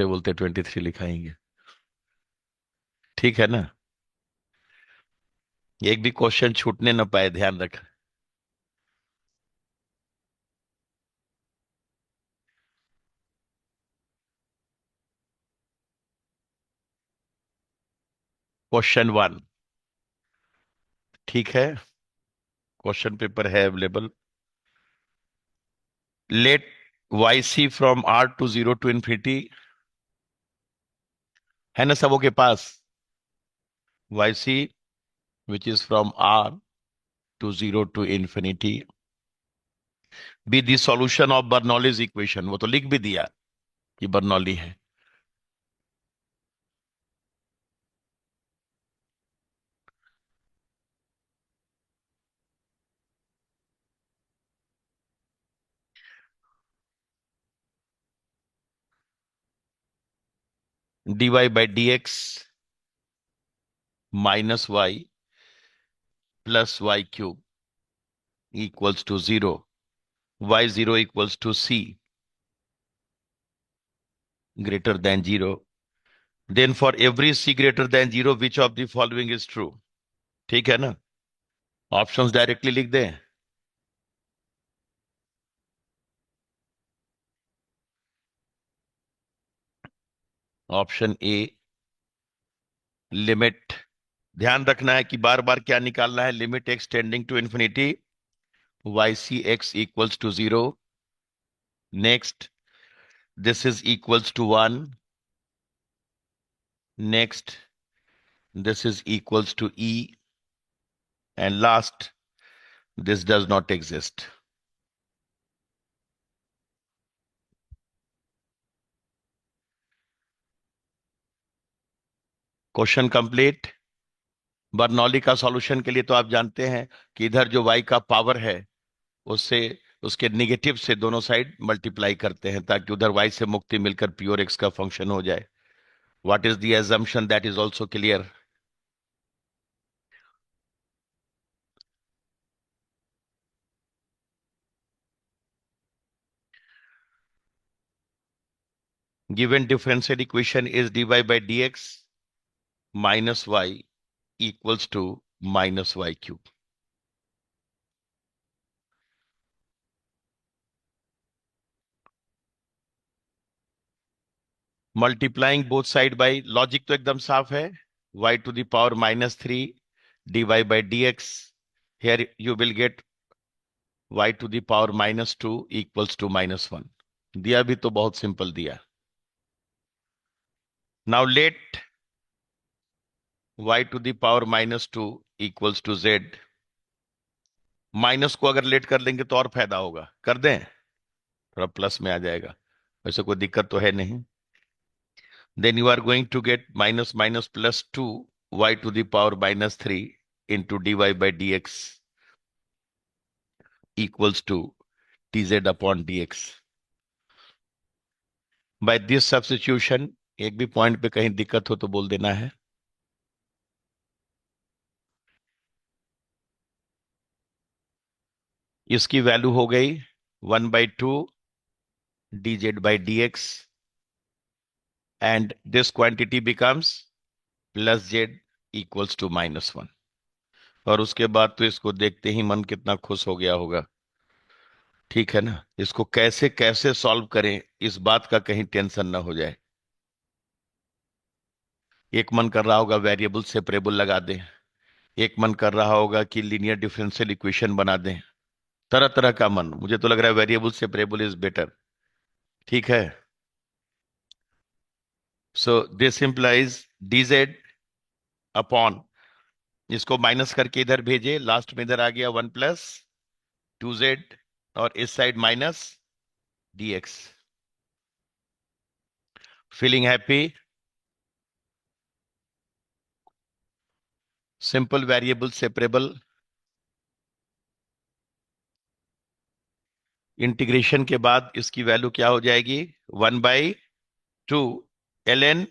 बोलते बोलते 23 लिखाएंगे। ठीक है ना? एक भी क्वेश्चन छूटने ना पाए, ध्यान रख। क्वेश्चन 1। ठीक है, क्वेश्चन पेपर है available. Let y c from R to zero to infinity, है ना सबों के पास? Y c which is from R to zero to infinity be the solution of Bernoulli's equation. वो तो लिख भी दिया कि बर्नौली है। D y by d x minus y plus y cube equals to zero, y zero equals to c greater than zero, then for every C greater than zero which of the following is true. ठीक है ना? Options directly लिख दें। Option A, limit, ध्यान रखना है कि बार बार क्या निकालना है, limit x tending to infinity y c x equals to zero. Next, this is equals to 1. Next, this is equals to e. And last, this does not exist. Question complete. Bernoulli का solution के लिए तो आप जानते हैं कि इधर जो y का पावर है उससे उसके निगेटिव से दोनों साइड मल्टीप्लाई करते हैं ताकि उधर y से मुक्ति मिलकर प्योर x का फंक्शन हो जाए। What is the assumption that is also clear? Given differential equation is dy by dx minus y equals to minus y cube. Multiplying both side by, logic तो एकदम साफ है। y to the power minus three d y by d x, here you will get y to the power minus two equals to minus one. दिया भी तो बहुत simple दिया। Now let y to the power minus two equals to z. Minus को अगर late कर लेंगे तो और फायदा होगा, कर दें, थोड़ा प्लस में आ जाएगा। वैसे कोई दिक्कत तो है नहीं। Then you are going to get minus minus plus two y to the power minus three into d y by d x equals to dz upon dx. By this substitution, एक भी पॉइंट पे कहीं दिक्कत हो तो बोल देना है। इसकी वैल्यू हो गई 1/2 dz by dx and this quantity becomes plus z equals to -1। और उसके बाद तो इसको देखते ही मन कितना खुश हो गया होगा। ठीक है ना? इसको कैसे कैसे सॉल्व करें इस बात का कहीं टेंशन ना हो जाए। एक मन कर रहा होगा वेरिएबल सेपरेबल लगा दें, एक मन कर रहा होगा कि लीनियर डिफरेंशियल इक्वेशन बना दें। तरह तरह का मन, मुझे तो लग रहा है वेरिएबल सेपरेबल इज बेटर। ठीक है? सो दिस इंप्लाइज dz अपॉन, इसको माइनस करके इधर भेजे, लास्ट में इधर आ गया 1 + 2z और इस side minus dx। Feeling happy? Simple variable separable. Integration के बाद इसकी वैल्यू क्या हो जाएगी? 1/2 ln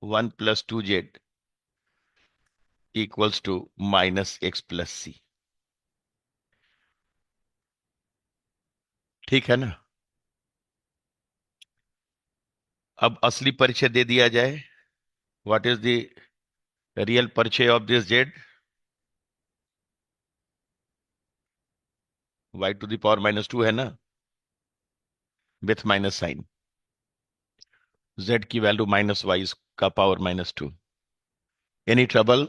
1 + 2z equals to -x + c। ठीक है ना? अब असली परिचय दे दिया जाए। व्हाट इज द रियल परिचय of this z? Y to the power -2 है ना, विथ माइनस साइन। जेड की वैल्यू -y का पावर -2। Any trouble?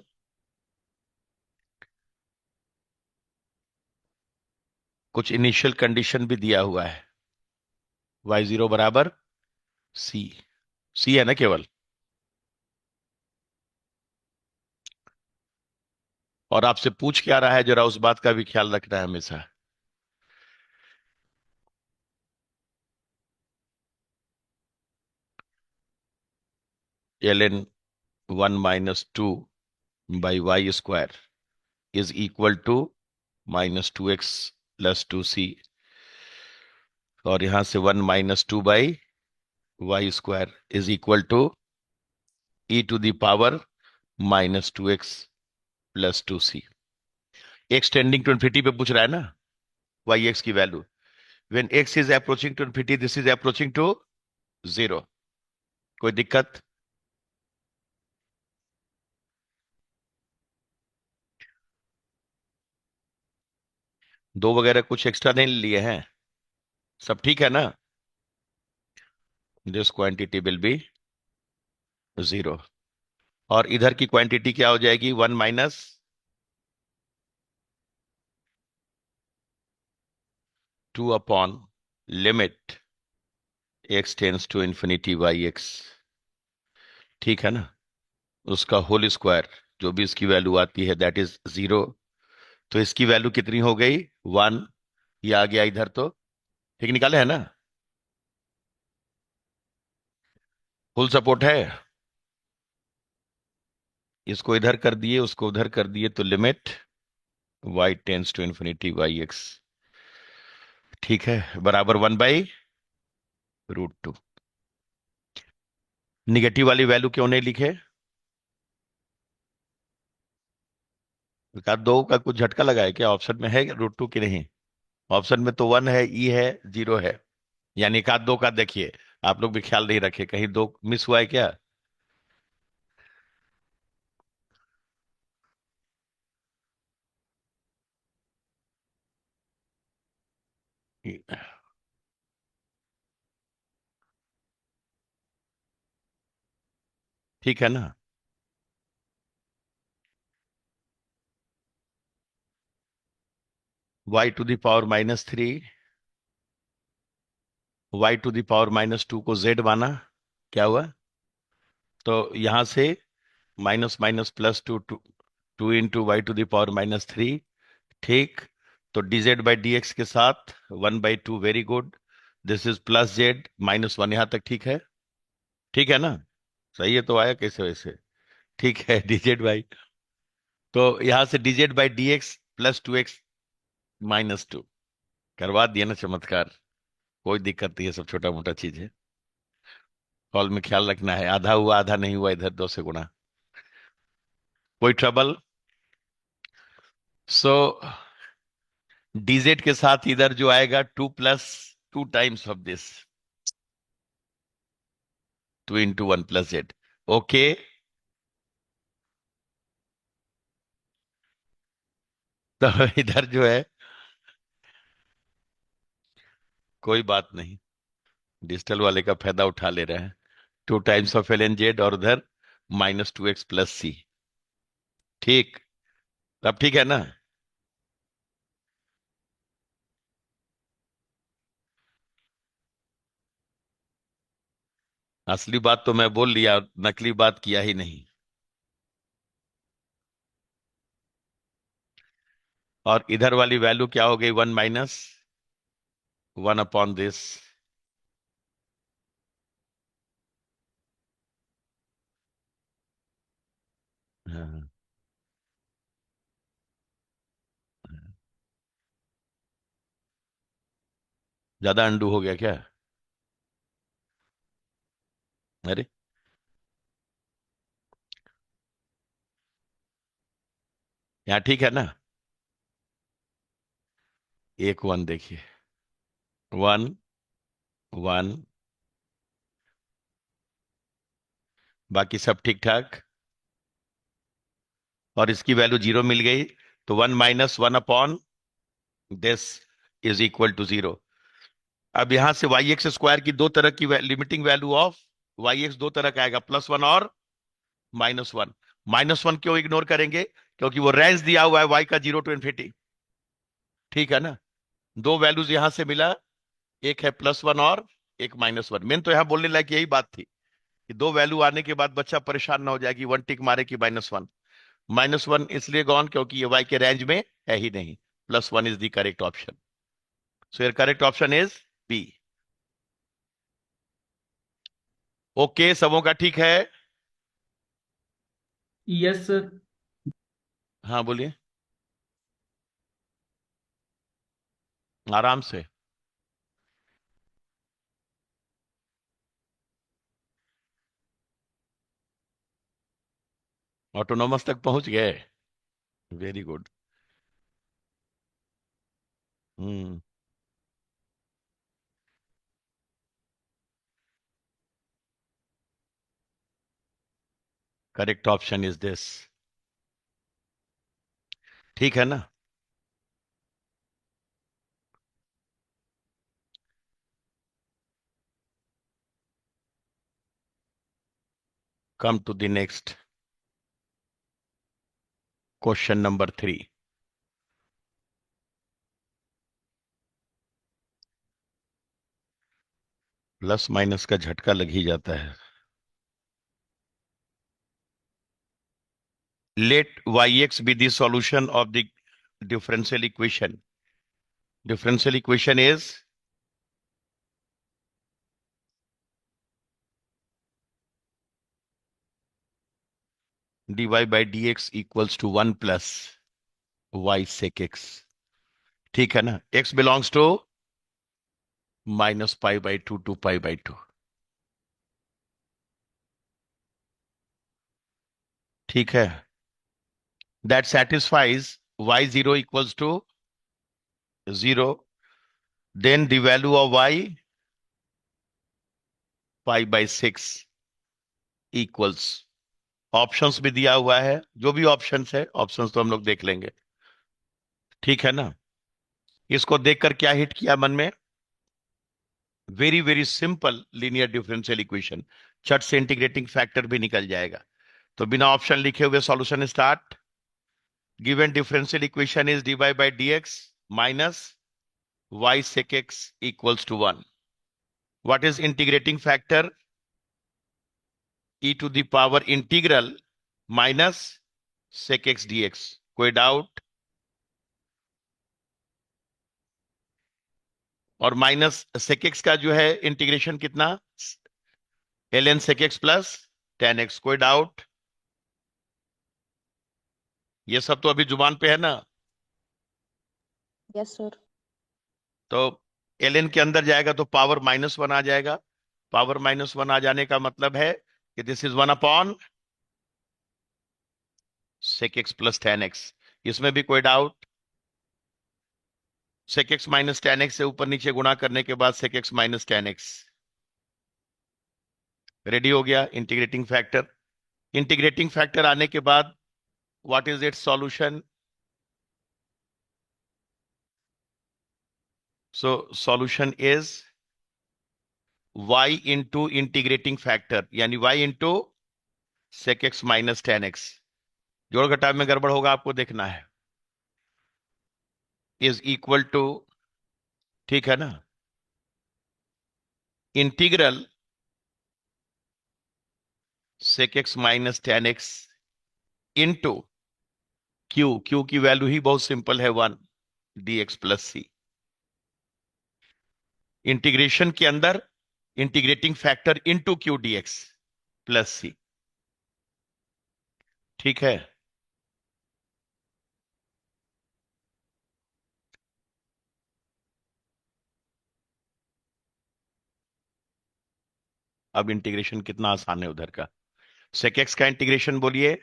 कुछ इनिशियल कंडीशन भी दिया हुआ है। y0 बराबर सी। सी है ना केवल। और आपसे पूछ क्या रहा है, जरा उस बात का भी ख्याल रखना है हमेशा। ln 1 - 2 by y² is equal to -2x + 2c। और यहां से 1 - 2 by y² is equal to e⁻² -2x + 2c। X tending to infinity पे पूछ रहा है ना, वाई एक्स की वैल्यू। When x is approaching to infinity, this is approaching to 0। कोई दिक्कत? दो वगैरह कुछ एक्स्ट्रा नहीं लिए हैं? सब ठीक है ना? This quantity will be 0। और इधर की क्वांटिटी क्या हो जाएगी? 1 - 2 limit x tends to infinity y x. ठीक है ना? उसका होल स्क्वायर, जो भी इसकी वैल्यू आती है, दैट इज 0। तो इसकी वैल्यू कितनी हो गई? 1। ये आ गया इधर तो। ठीक निकाले है ना? फुल सपोर्ट है। इसको इधर कर दिए, उसको उधर कर दिए, तो limit y tends to infinity y x, ठीक है, बराबर 1/√2। निगेटिव वाली वैल्यू क्यों नहीं लिखे? दो का कुछ झटका लगा है क्या? ऑप्शन में है √2 की नहीं? ऑप्शन में तो 1 है, ई है, 0 है। यानी एक आध दो का देखिए। आप लोग भी ख्याल नहीं रखे, कहीं दो मिस हुआ है क्या? ठीक है ना? y⁻³ y⁻²को z माना। क्या हुआ? तो यहां से minus minus plus two two, 2 × y⁻³ ठीक। तो dz/dx के साथ 1/2। Very good. This is +z -1। यहां तक ठीक है? ठीक है ना? सही है तो आया कैसे वैसे? ठीक है dz/, तो यहां से dz/dx +2x - 2। करवा दिया ना चमत्कार। कोई दिक्कत नहीं है, सब छोटा मोटा चीज है। कॉल में ख्याल रखना है, आधा हुआ आधा नहीं हुआ, इधर 2 से गुणा। कोई ट्रबल? सो dz के साथ इधर जो आएगा 2 + 2 times of this, 2 × 1 + z। Okay. तो इधर जो है, कोई बात नहीं, डिजिटल वाले का फायदा उठा ले रहे हैं। 2 टाइम्स ऑफ ln z, और उधर -2x + c। ठीक। अब ठीक है ना? असली बात तो मैं बोल लिया, नकली बात किया ही नहीं। और इधर वाली वैल्यू क्या हो गई? 1 - 1/this। हाँ, ज्यादा अंडू हो गया क्या? अरे, यहाँ ठीक है ना? एक 1 देखिए। 1 1 बाकी सब ठीक ठाक। और इसकी वैल्यू 0 मिल गई, तो 1 - 1 upon this is equal to 0। अब यहां से वाई एक्स स्क्वायर की दो तरह की limiting value of y x दो तरह का आएगा, +1 और -1। -1 क्यों इग्नोर करेंगे? क्योंकि वो रेंज दिया हुआ है वाई का 0 to ∞। ठीक है ना? दो वैल्यूज यहां से मिला, एक है +1 और एक -1। मेन तो यहां बोलने लायक यही बात थी कि दो वैल्यू आने के बाद बच्चा परेशान ना हो जाए कि वन टिक मारे कि -1। -1 इसलिए गॉन क्योंकि ये वाई के रेंज में है ही नहीं। +1 is the correct option. So your correct option is B. Okay, सबों का ठीक है? Yes sir. हाँ बोलिए, आराम से। ऑटोनोमस तक पहुंच गए? Very good. Hmm. Correct option is this. ठीक है ना? Come to the next question number 3। Plus minus का झटका लग ही जाता है। Let y x be the solution of the differential equation. Differential equation is dy by dx equals to 1 plus y sec x. ठीक है ना? x belongs to -π/2 to π/2। ठीक है? That satisfies y0 equals to 0। Then the value of y π/6 equals. Options भी दिया हुआ है, जो भी ऑप्शंस है ऑप्शंस तो हम लोग देख लेंगे। ठीक है ना? इसको देखकर क्या हिट किया मन में? Very very simple linear differential equation. चट से इंटीग्रेटिंग फैक्टर भी निकल जाएगा। तो बिना ऑप्शन लिखे हुए solution start. Given differential equation is dy by dx minus y sec x equals to 1। what is integrating factor? e to the power integral minus sec x dx। कोई doubt? और minus sec x का जो है integration कितना? ln sec x plus tan x। कोई doubt? ये सब तो अभी जुबान पे है ना? Yes sir. तो ln के अंदर जाएगा तो पावर -1 आ जाएगा। पावर -1 आ जाने का मतलब है कि this is 1 upon sec x plus tan x। इसमें भी कोई doubt? sec x minus tan x से ऊपर नीचे गुणा करने के बाद sec x minus tan x। Ready हो गया इंटीग्रेटिंग फैक्टर। इंटीग्रेटिंग फैक्टर आने के बाद what is it's solution? So solution is y into integrating factor, यानी y into sec x minus tan x। जोड़ घटाव में गड़बड़ होगा, आपको देखना है। इज इक्वल टू, ठीक है ना, integral sec x minus tan x into Q की वैल्यू ही बहुत सिंपल है 1 dx प्लस सी। इंटीग्रेशन के अंदर integrating factor into q dx plus c. ठीक है? अब इंटीग्रेशन कितना आसान है उधर का। sec x का इंटीग्रेशन बोलिए,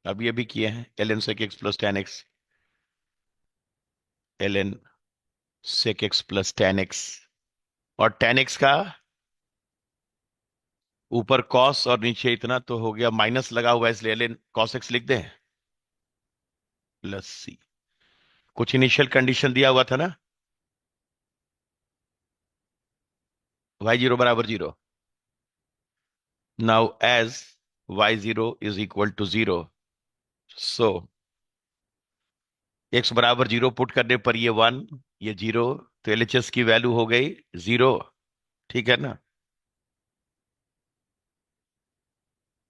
अभी अभी किए हैं। ln sec x plus tan x, ln sec x plus tan x। और tan x का ऊपर कॉस और नीचे इतना तो हो गया, माइनस लगा हुआ है इसलिए ln cos x लिख दें प्लस सी। कुछ इनिशियल कंडीशन दिया हुआ था ना, y0 बराबर 0। Now as y0 is equal to 0, so x बराबर 0 पुट करने पर ये 1, ये 0, तो LHS की वैल्यू हो गई 0। ठीक है ना।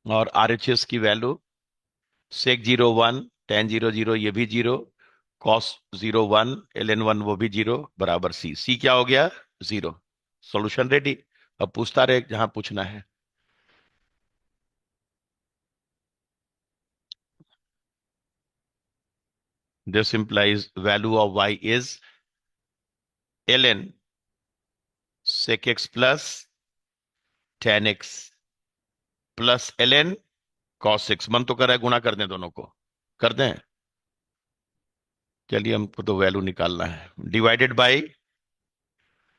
और RHS की वैल्यू sec 0 1, tan 0 0, ये भी 0, cos 0 1, ln 1 वो भी 0, बराबर सी। सी क्या हो गया? 0। Solution ready. अब पूछता रहे जहां पूछना है। This implies value of y is ln sec x plus tan x plus ln cos x। मन तो कर रहा है गुणा कर दें दोनों को, कर दें। चलिए हमको तो वैल्यू निकालना है। Divided by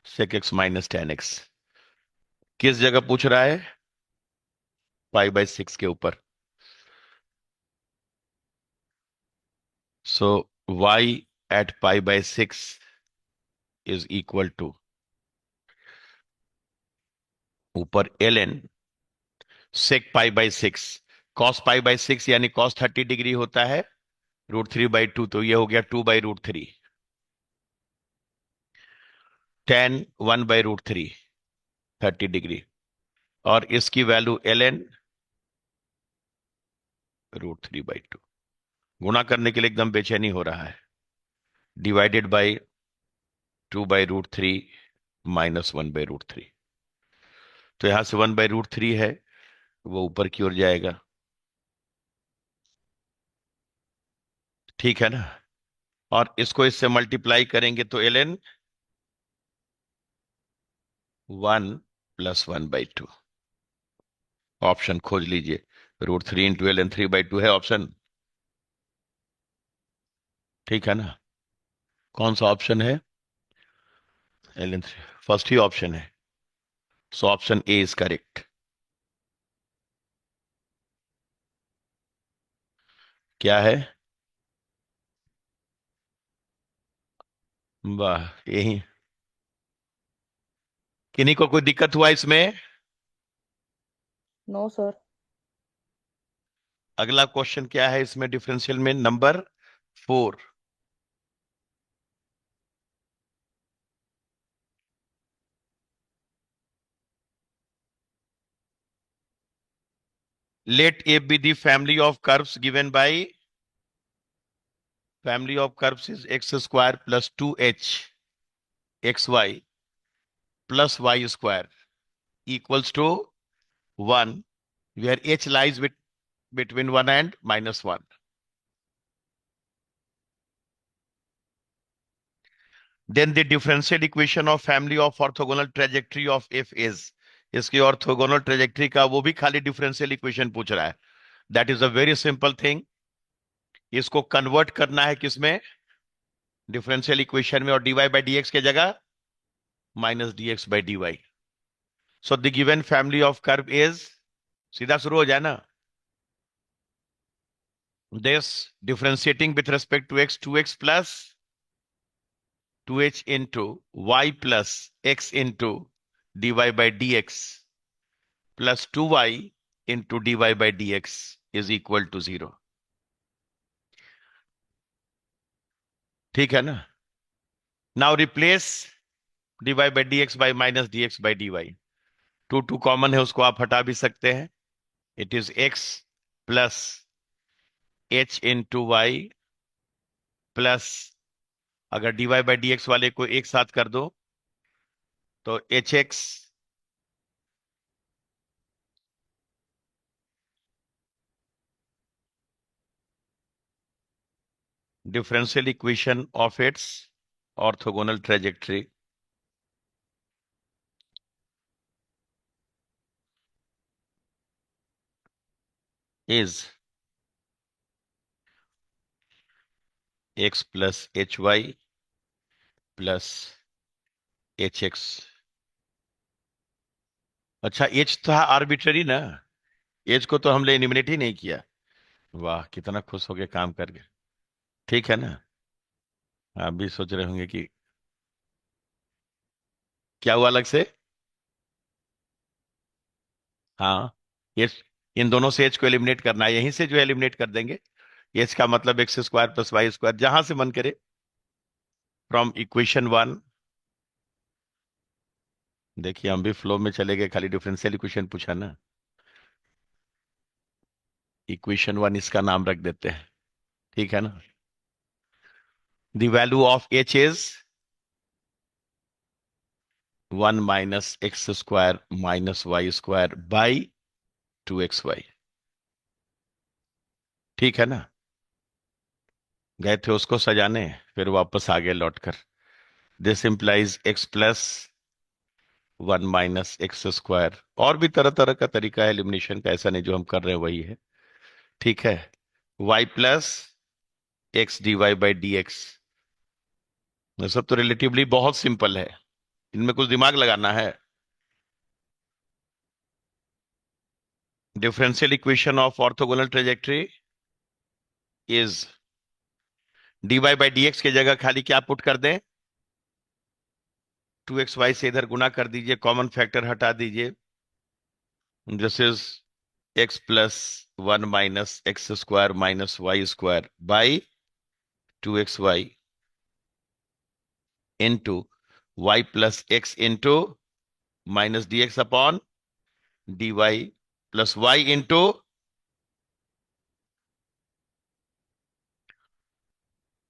sec x minus tan x। किस जगह पूछ रहा है? पाई बाय 6 के ऊपर। So y at pi by 6 is equal to, ऊपर ln sec पाई बाय 6 cos पाई बाय 6 यानी cos 30 डिग्री होता है √3/2, तो ये हो गया 2/√3। tan 1/√3 30 डिग्री, और इसकी वैल्यू ln √3/2। गुणा करने के लिए एकदम बेचैनी हो रहा है। डिवाइडेड बाय 2/√3 माइनस 1/√3, तो यहां से 1/√3 है, वो ऊपर की ओर जाएगा। ठीक है ना। और इसको इससे मल्टीप्लाई करेंगे तो ln 1 प्लस 1/2। ऑप्शन खोज लीजिए। √3 इंटू ln 3/2 है ऑप्शन। ठीक है ना। कौन सा ऑप्शन है? ln 3 फर्स्ट ही ऑप्शन है, so option A is correct. क्या है? वाह, यही। किन्हीं को कोई दिक्कत हुआ इसमें? No sir. अगला क्वेश्चन क्या है इसमें डिफरेंशियल में? Number 4। Let A be the family of curves given by, family of curves is x square plus 2h x y plus y square equals to 1, where h lies between 1 and -1. Then the differential equation of family of orthogonal trajectory of f is, इसकी orthogonal trajectory का वो भी खाली differential equation पूछ रहा है। That is a very simple thing. इसको convert करना है किसमें? डिफरेंशियल इक्वेशन में, और dy बाई डी एक्स के जगह minus d x by d y. So the given family of curve is, सीधा शुरू हो जाए ना। This differentiating with respect to x 2x plus 2h into y plus x into dy by dx plus 2y into dy by dx is equal to 0। ठीक है ना। Now replace dy by dx by minus dx by dy। Two two common है, उसको आप हटा भी सकते हैं। It is x plus h into y plus, अगर dy by dx वाले को एक साथ कर दो तो hx differential equation of its orthogonal trajectory is x plus hy plus hx अच्छा, एच था आर्बिट्ररी ना, एच को तो हमने एलिमिनेट ही नहीं किया। वाह, कितना खुश हो गए काम करके। ठीक है ना। आप भी सोच रहे होंगे कि क्या हुआ अलग से। हाँ, एच, इन दोनों से एच को एलिमिनेट करना है, यहीं से जो एलिमिनेट कर देंगे। एच का मतलब x square plus y square, जहां से मन करे। From equation one. देखिए हम भी फ्लो में चले गए, खाली डिफरेंशियल इक्वेशन पूछा ना। इक्वेशन वन इसका नाम रख देते हैं। ठीक है ना। The value of H is 1 - x² - y² by 2xy। ठीक है ना। गए थे उसको सजाने, फिर वापस आ गए लौट कर। This implies x + 1 - x²। और भी तरह तरह का तरीका है एलिमिनेशन का, ऐसा नहीं जो हम कर रहे हैं वही है। ठीक है। y + x dy/dx। ये सब तो रिलेटिवली बहुत सिंपल है, इनमें कुछ दिमाग लगाना है। Differential equation of orthogonal trajectory is dy/dx की जगह खाली क्या पुट कर दें, 2xy से इधर गुना कर दीजिए, कॉमन फैक्टर हटा दीजिए। This is x + 1 - x² - y² by 2xy into y + x into -dx upon dy plus y into.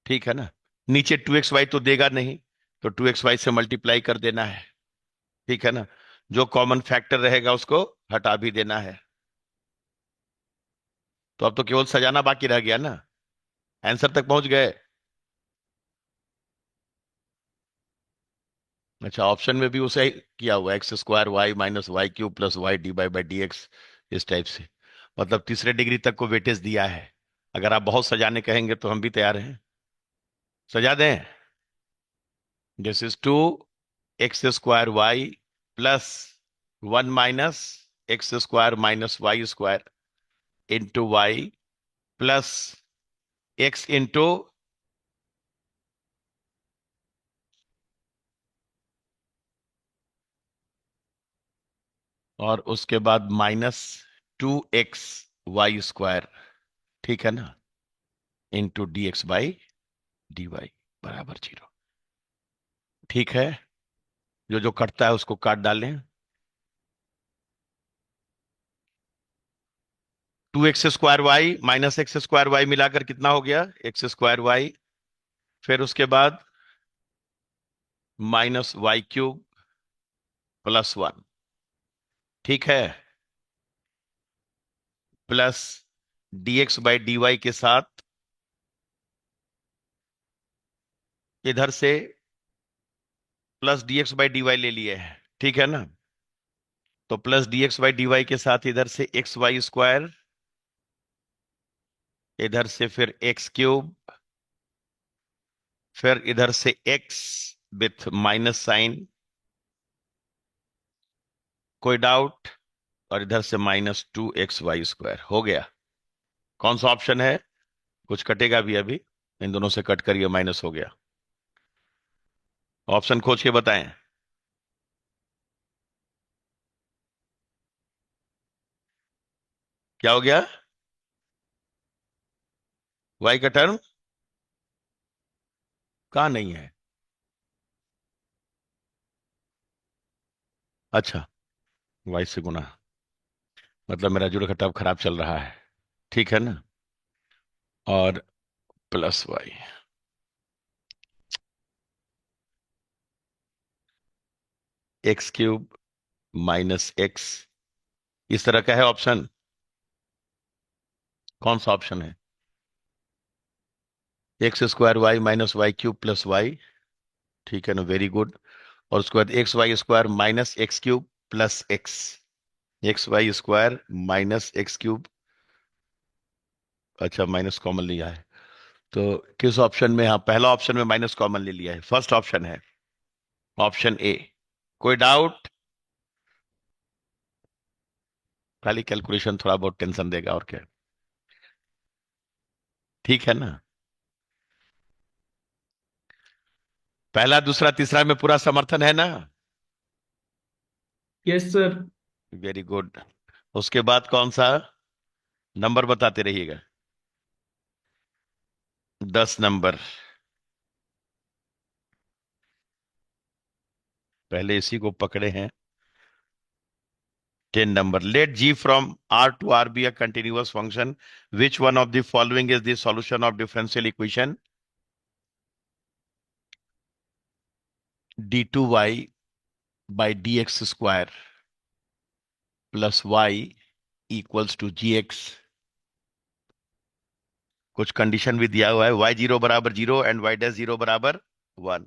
ठीक है ना। नीचे 2xy तो देगा नहीं, तो 2xy से मल्टीप्लाई कर देना है। ठीक है ना। जो कॉमन फैक्टर रहेगा उसको हटा भी देना है। तो अब तो केवल सजाना बाकी रह गया ना। आंसर तक पहुंच गए। अच्छा, ऑप्शन में भी उसे ही किया हुआ, x² y - y³ plus y dy/dx, इस टाइप से। मतलब तीसरे डिग्री तक को वेटेज दिया है। अगर आप बहुत सजाने कहेंगे तो हम भी तैयार हैं, सजा दें। This is 2 x² y plus 1 - x² - y² into y plus x into. और उसके बाद -2x y²। ठीक है ना। इंटू dx/dy बराबर 0। ठीक है। जो जो कटता है उसको काट डालें। 2x² y -x² y मिलाकर कितना हो गया, x²y। फिर उसके बाद -y³ +1। ठीक है। प्लस dx/dy के साथ इधर से प्लस dx/dy ले लिए हैं। ठीक है ना। तो प्लस dx/dy के साथ इधर से xy², इधर से फिर x³, फिर इधर से x विथ माइनस साइन, कोई डाउट। और इधर से -2xy² हो गया। कौन सा ऑप्शन है। कुछ कटेगा भी अभी, इन दोनों से कट कर ये माइनस हो गया। ऑप्शन खोज के बताएं। क्या हो गया। y का टर्म कहाँ नहीं है। अच्छा, y से गुना, मतलब मेरा जुड़ घटाव खराब चल रहा है। ठीक है ना। और प्लस y, x³ -x, इस तरह का है ऑप्शन। कौन सा ऑप्शन है। x² y -y³ plus y। ठीक है ना, वेरी गुड। और उसके बाद xy² -x³ plus x। xy² -x³। अच्छा, माइनस कॉमन लिया है। तो किस ऑप्शन में, हाँ पहला ऑप्शन में माइनस कॉमन ले लिया है, फर्स्ट ऑप्शन है, ऑप्शन ए। कोई डाउट। खाली कैलकुलेशन थोड़ा बहुत टेंशन देगा और क्या। ठीक है ना। पहला दूसरा तीसरा में पूरा समर्थन है ना। Yes sir. Very good. उसके बाद कौन सा नंबर बताते रहिएगा। 10 नंबर। पहले इसी को पकड़े हैं। 10 नंबर। Let g from r to r be a continuous function. Which one of the following is the solution of differential equation d2y by dx square plus y equals to gx। कुछ condition भी दिया हुआ है, y0 बराबर 0 and y'0 बराबर 1।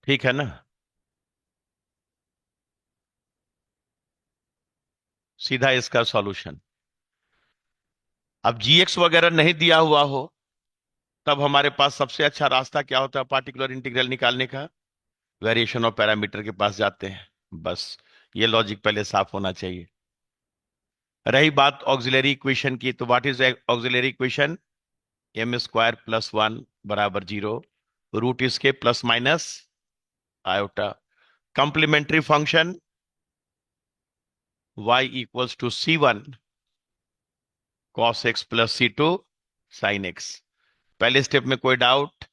ठीक है ना। सीधा इसका सॉल्यूशन। अब जीएक्स वगैरह नहीं दिया हुआ हो तब हमारे पास सबसे अच्छा रास्ता क्या होता है पार्टिकुलर इंटीग्रल निकालने का। वेरिएशन ऑफ पैरामीटर के पास जाते हैं। बस ये लॉजिक पहले साफ होना चाहिए। रही बात ऑक्सिलरी इक्वेशन की, तो what is auxiliary equation. m² + 1 बराबर 0। रूट इसके plus minus iota. Complementary function y equals to c1 cos x plus c2 sin x। पहले स्टेप में कोई doubt.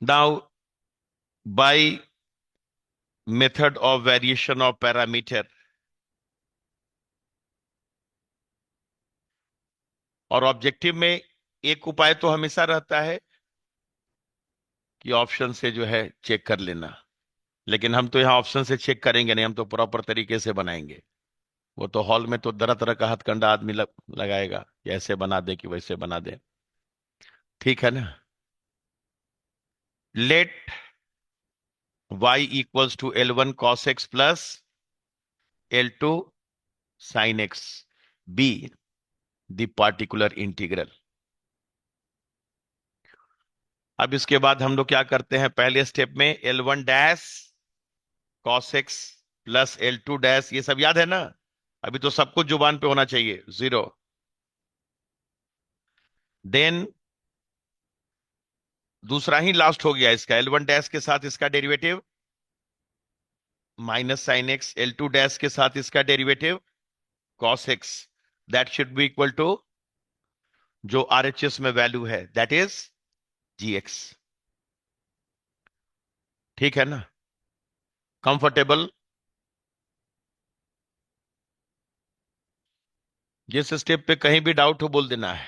Now by method of variation of parameter, और objective में एक उपाय तो हमेशा रहता है कि ऑप्शन से जो है चेक कर लेना। लेकिन हम तो यहाँ ऑप्शन से चेक करेंगे नहीं, हम तो प्रॉपर तरीके से बनाएंगे। वो तो हॉल में तो तरह तरह का हथकंडा आदमी लगाएगा कि ऐसे बना दे कि वैसे बना दे। ठीक है ना। Let y equals to L1 cos x plus L2 sin x be the particular integral. अब इसके बाद हम लोग क्या करते हैं, पहले स्टेप में L1 dash cos x plus L2 dash, ये सब याद है ना। अभी तो सब कुछ जुबान पे होना चाहिए। 0। देन दूसरा ही लास्ट हो गया इसका, L1 डैश के साथ इसका derivative minus sine x, L2 dash के साथ इसका derivative cos x। That should be equal to जो आरएचएस में वैल्यू है दैट इज gx। ठीक है ना। कंफर्टेबल। जिस स्टेप पे कहीं भी डाउट हो बोल देना है।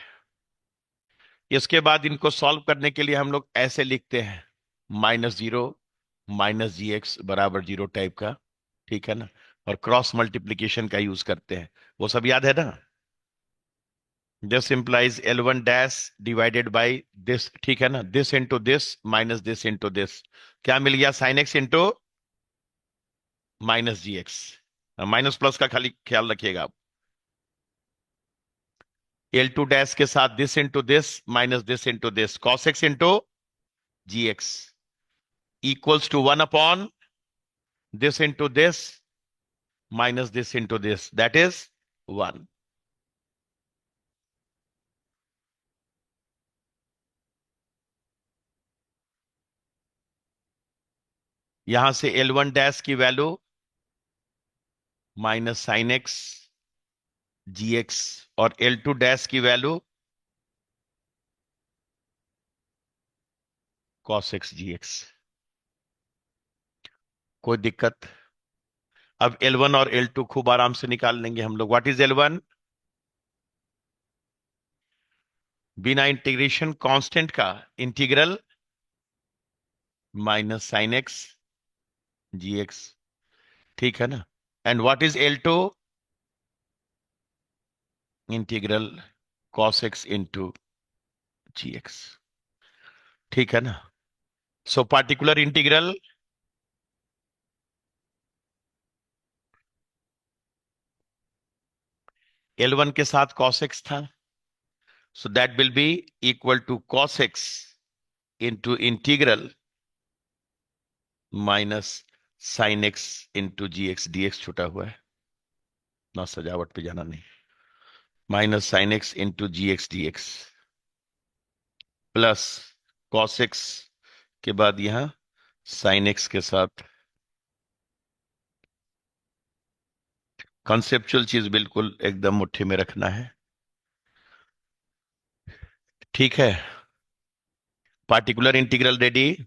इसके बाद इनको सॉल्व करने के लिए हम लोग ऐसे लिखते हैं -0 माइनस gx बराबर 0 टाइप का। ठीक है ना। और क्रॉस मल्टीप्लीकेशन का यूज करते हैं, वो सब याद है ना। This implies L1 dash divided by this. ठीक है ना। This into this minus this into this. क्या मिल गया, sine x into minus gx। Minus plus का खाली ख्याल रखिएगा आप। L2 डैश के साथ this into this minus this into this cos x into gx equals to 1 upon this into this minus this into this that is 1। यहां से L1 dash की value minus sine x gx और L2 dash की value cos x gx। कोई दिक्कत। अब L1 और L2 खूब आराम से निकाल लेंगे हम लोग। What is L1। बिना इंटीग्रेशन कांस्टेंट का integral minus sine x gx। ठीक है ना। And what is L2। Integral cos x into gx। ठीक है ना। सो पार्टिकुलर इंटीग्रल L1 के साथ cos x था, so that will be equal to cos x into integral minus sin x into gx dx छूटा हुआ है ना, सजावट पे जाना नहीं, minus sine x into g x d x plus cos x के बाद यहां साइन एक्स के साथ। कॉन्सेप्चुअल चीज बिल्कुल एकदम मुट्ठी में रखना है, ठीक है। Particular integral ready.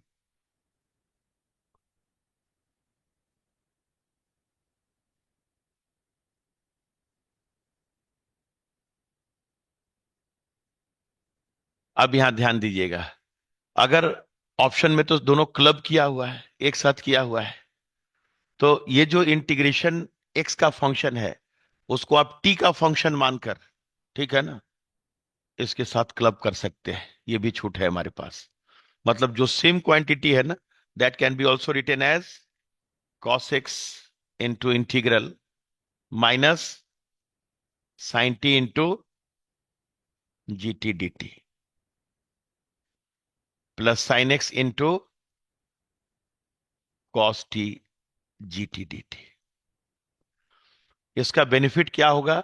अब यहां ध्यान दीजिएगा, अगर ऑप्शन में तो दोनों क्लब किया हुआ है, एक साथ किया हुआ है, तो ये जो इंटीग्रेशन एक्स का फंक्शन है उसको आप टी का फंक्शन मानकर, ठीक है ना, इसके साथ क्लब कर सकते हैं। ये भी छूट है हमारे पास। मतलब जो सेम क्वांटिटी है ना, that can be also written as cos x into integral minus sine t into g t d t plus sine x into cos t g t d t. इसका बेनिफिट क्या होगा,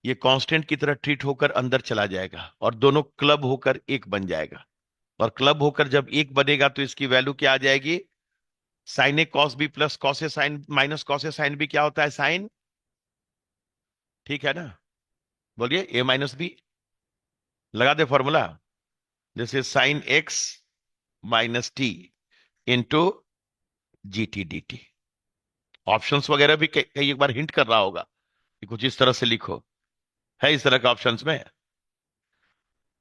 ये constant की तरह treat होकर अंदर चला जाएगा और दोनों क्लब होकर एक बन जाएगा। और क्लब होकर जब एक बनेगा तो इसकी वैल्यू क्या आ जाएगी, sign A cos B plus cos A sign minus cos A sine B क्या होता है, साइन, ठीक है ना। बोलिए ए माइनस बी, लगा दे formula. This is sine x minus t into g t d t. Options वगैरह भी कई एक बार हिंट कर रहा होगा कि कुछ इस तरह से लिखो, है इस तरह के ऑप्शंस में,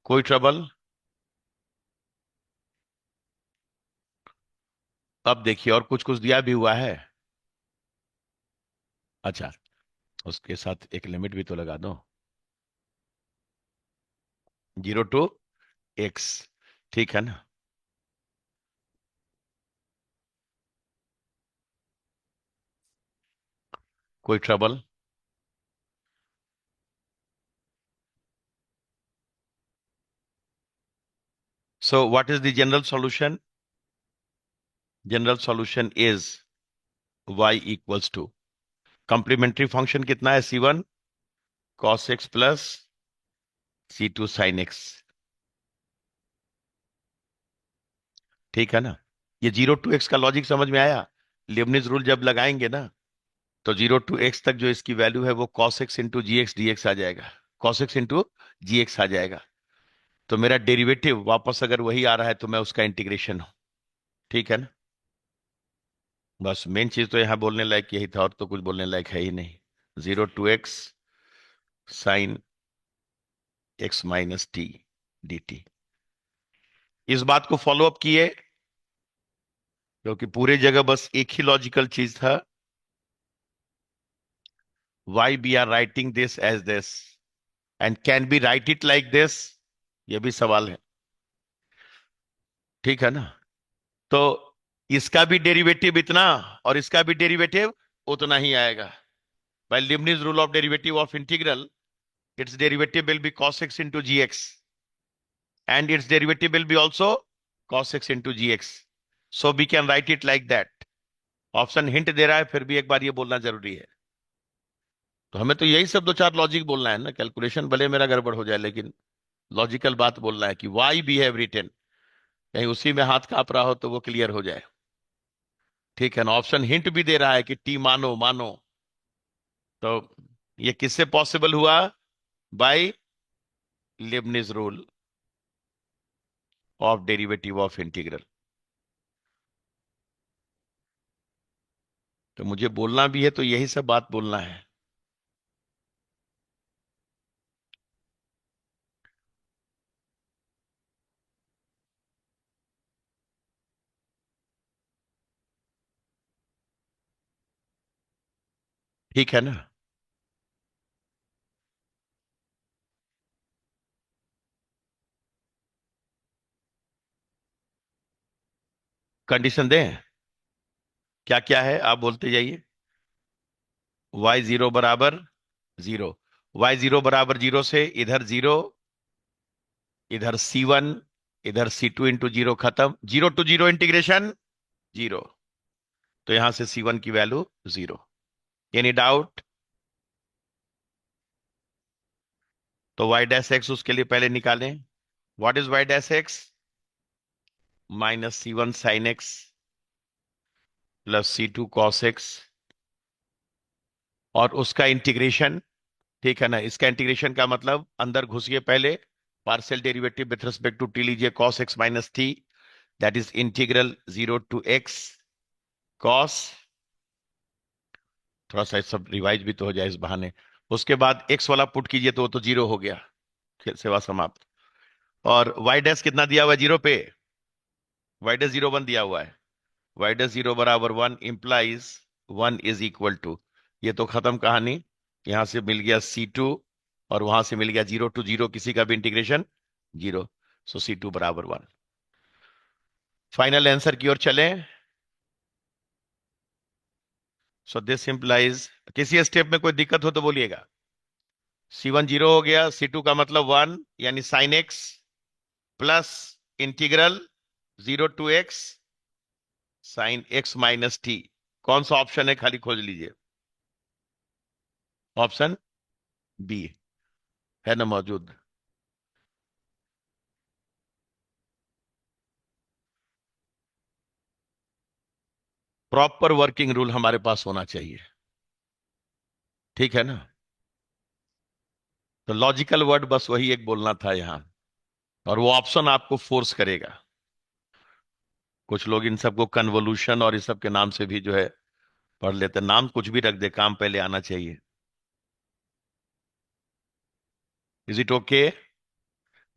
कोई ट्रबल। अब देखिए और कुछ कुछ दिया भी हुआ है। अच्छा, उसके साथ एक लिमिट भी तो लगा दो, 0 to x, ठीक है ना। कोई trouble. So what is the general solution, general solution is y equals to complementary function कितना है, c1 cos x plus c2 sin x, ठीक है ना। ये 0 to x का लॉजिक समझ में आया। लिबनिज रूल जब लगाएंगे ना, तो 0 to x तक जो इसकी वैल्यू है वो cos x into g x d x आ जाएगा, cos x into g x आ जाएगा। तो मेरा डेरिवेटिव वापस अगर वही आ रहा है तो मैं उसका इंटीग्रेशन हूं, ठीक है ना। बस मेन चीज तो यहां बोलने लायक यही था, और तो कुछ बोलने लायक है ही नहीं। 0 to x sign x minus T d T. इस बात को फॉलो अप किए, क्योंकि पूरे जगह बस एक ही लॉजिकल चीज था, why we are writing this as this and can be write it like this, ये भी सवाल है, ठीक है ना। तो इसका भी डेरिवेटिव इतना और इसका भी डेरिवेटिव उतना ही आएगा। By Leibniz rule of derivative of integral, its derivative will be cos x into gx and its derivative will be also cos x into gx, so we can write it like that। Option hint दे रहा है फिर भी एक बार ये बोलना जरूरी है। तो हमें तो यही सब दो चार लॉजिक बोलना है ना, कैलकुलेशन भले मेरा गड़बड़ हो जाए लेकिन लॉजिकल बात बोलना है कि वाई बी हैव रिटन, कहीं उसी में हाथ कांप रहा हो तो वो क्लियर हो जाए, ठीक है ना। ऑप्शन हिंट भी दे रहा है कि टी मानो मानो, तो ये किससे पॉसिबल हुआ, by Leibniz rule of derivative of integral. तो मुझे बोलना भी है तो यही सब बात बोलना है, ठीक है ना। कंडीशन दें, क्या क्या है आप बोलते जाइए। y 0 बराबर 0, y0 बराबर 0 से इधर 0, इधर C1, इधर C2 इंटू 0 खत्म, 0 to 0 इंटीग्रेशन 0। तो यहां से C1 की वैल्यू 0। Any doubt? तो y डैश एक्स उसके लिए पहले निकालें। What is y dash x? -C1 sine x plus C2 cos x, और उसका इंटीग्रेशन। ठीक है ना, इसका इंटीग्रेशन का मतलब अंदर घुसिए पहले, partial derivative with respect to t लीजिए, cos x माइनस टी, that is integral 0 to x cos। थोड़ा सा सब रिवाइज भी तो हो जाए इस बहाने। उसके बाद x वाला पुट कीजिए तो वो तो 0 हो गया, खेल सेवा समाप्त। और y डैश कितना दिया हुआ है 0 पे? y डैश 0 1 दिया हुआ है। y डैश 0 बराबर 1 इंप्लाइज 1 इज इक्वल टू, ये तो खत्म कहानी। यहां से मिल गया C2, और वहां से मिल गया 0 to 0, किसी का भी इंटीग्रेशन 0। सो C2 बराबर 1। फाइनल आंसर की ओर चलें। सो दिस इंप्लाइज, किसी स्टेप में कोई दिक्कत हो तो बोलिएगा। C1 0 हो गया, C2 का मतलब 1, यानी sine x plus integral 0 to x sign x minus T. कौन सा ऑप्शन है खाली खोज लीजिए। ऑप्शन बी है ना मौजूद। प्रॉपर वर्किंग रूल हमारे पास होना चाहिए, ठीक है ना। तो लॉजिकल वर्ड बस वही एक बोलना था यहां, और वो ऑप्शन आपको फोर्स करेगा। कुछ लोग इन सबको कन्वोल्यूशन और इस सब के नाम से भी जो है पढ़ लेते हैं। नाम कुछ भी रख दे, काम पहले आना चाहिए। Is it okay?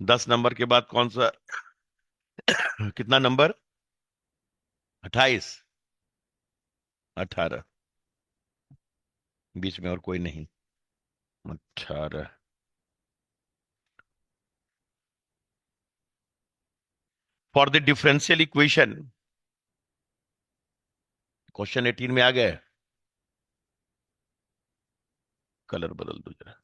10 नंबर के बाद कौन सा? कितना नंबर? 28? 18? बीच में और कोई नहीं? 18। For the differential equation, question 18 में आ गए। कलर बदल दो जरा।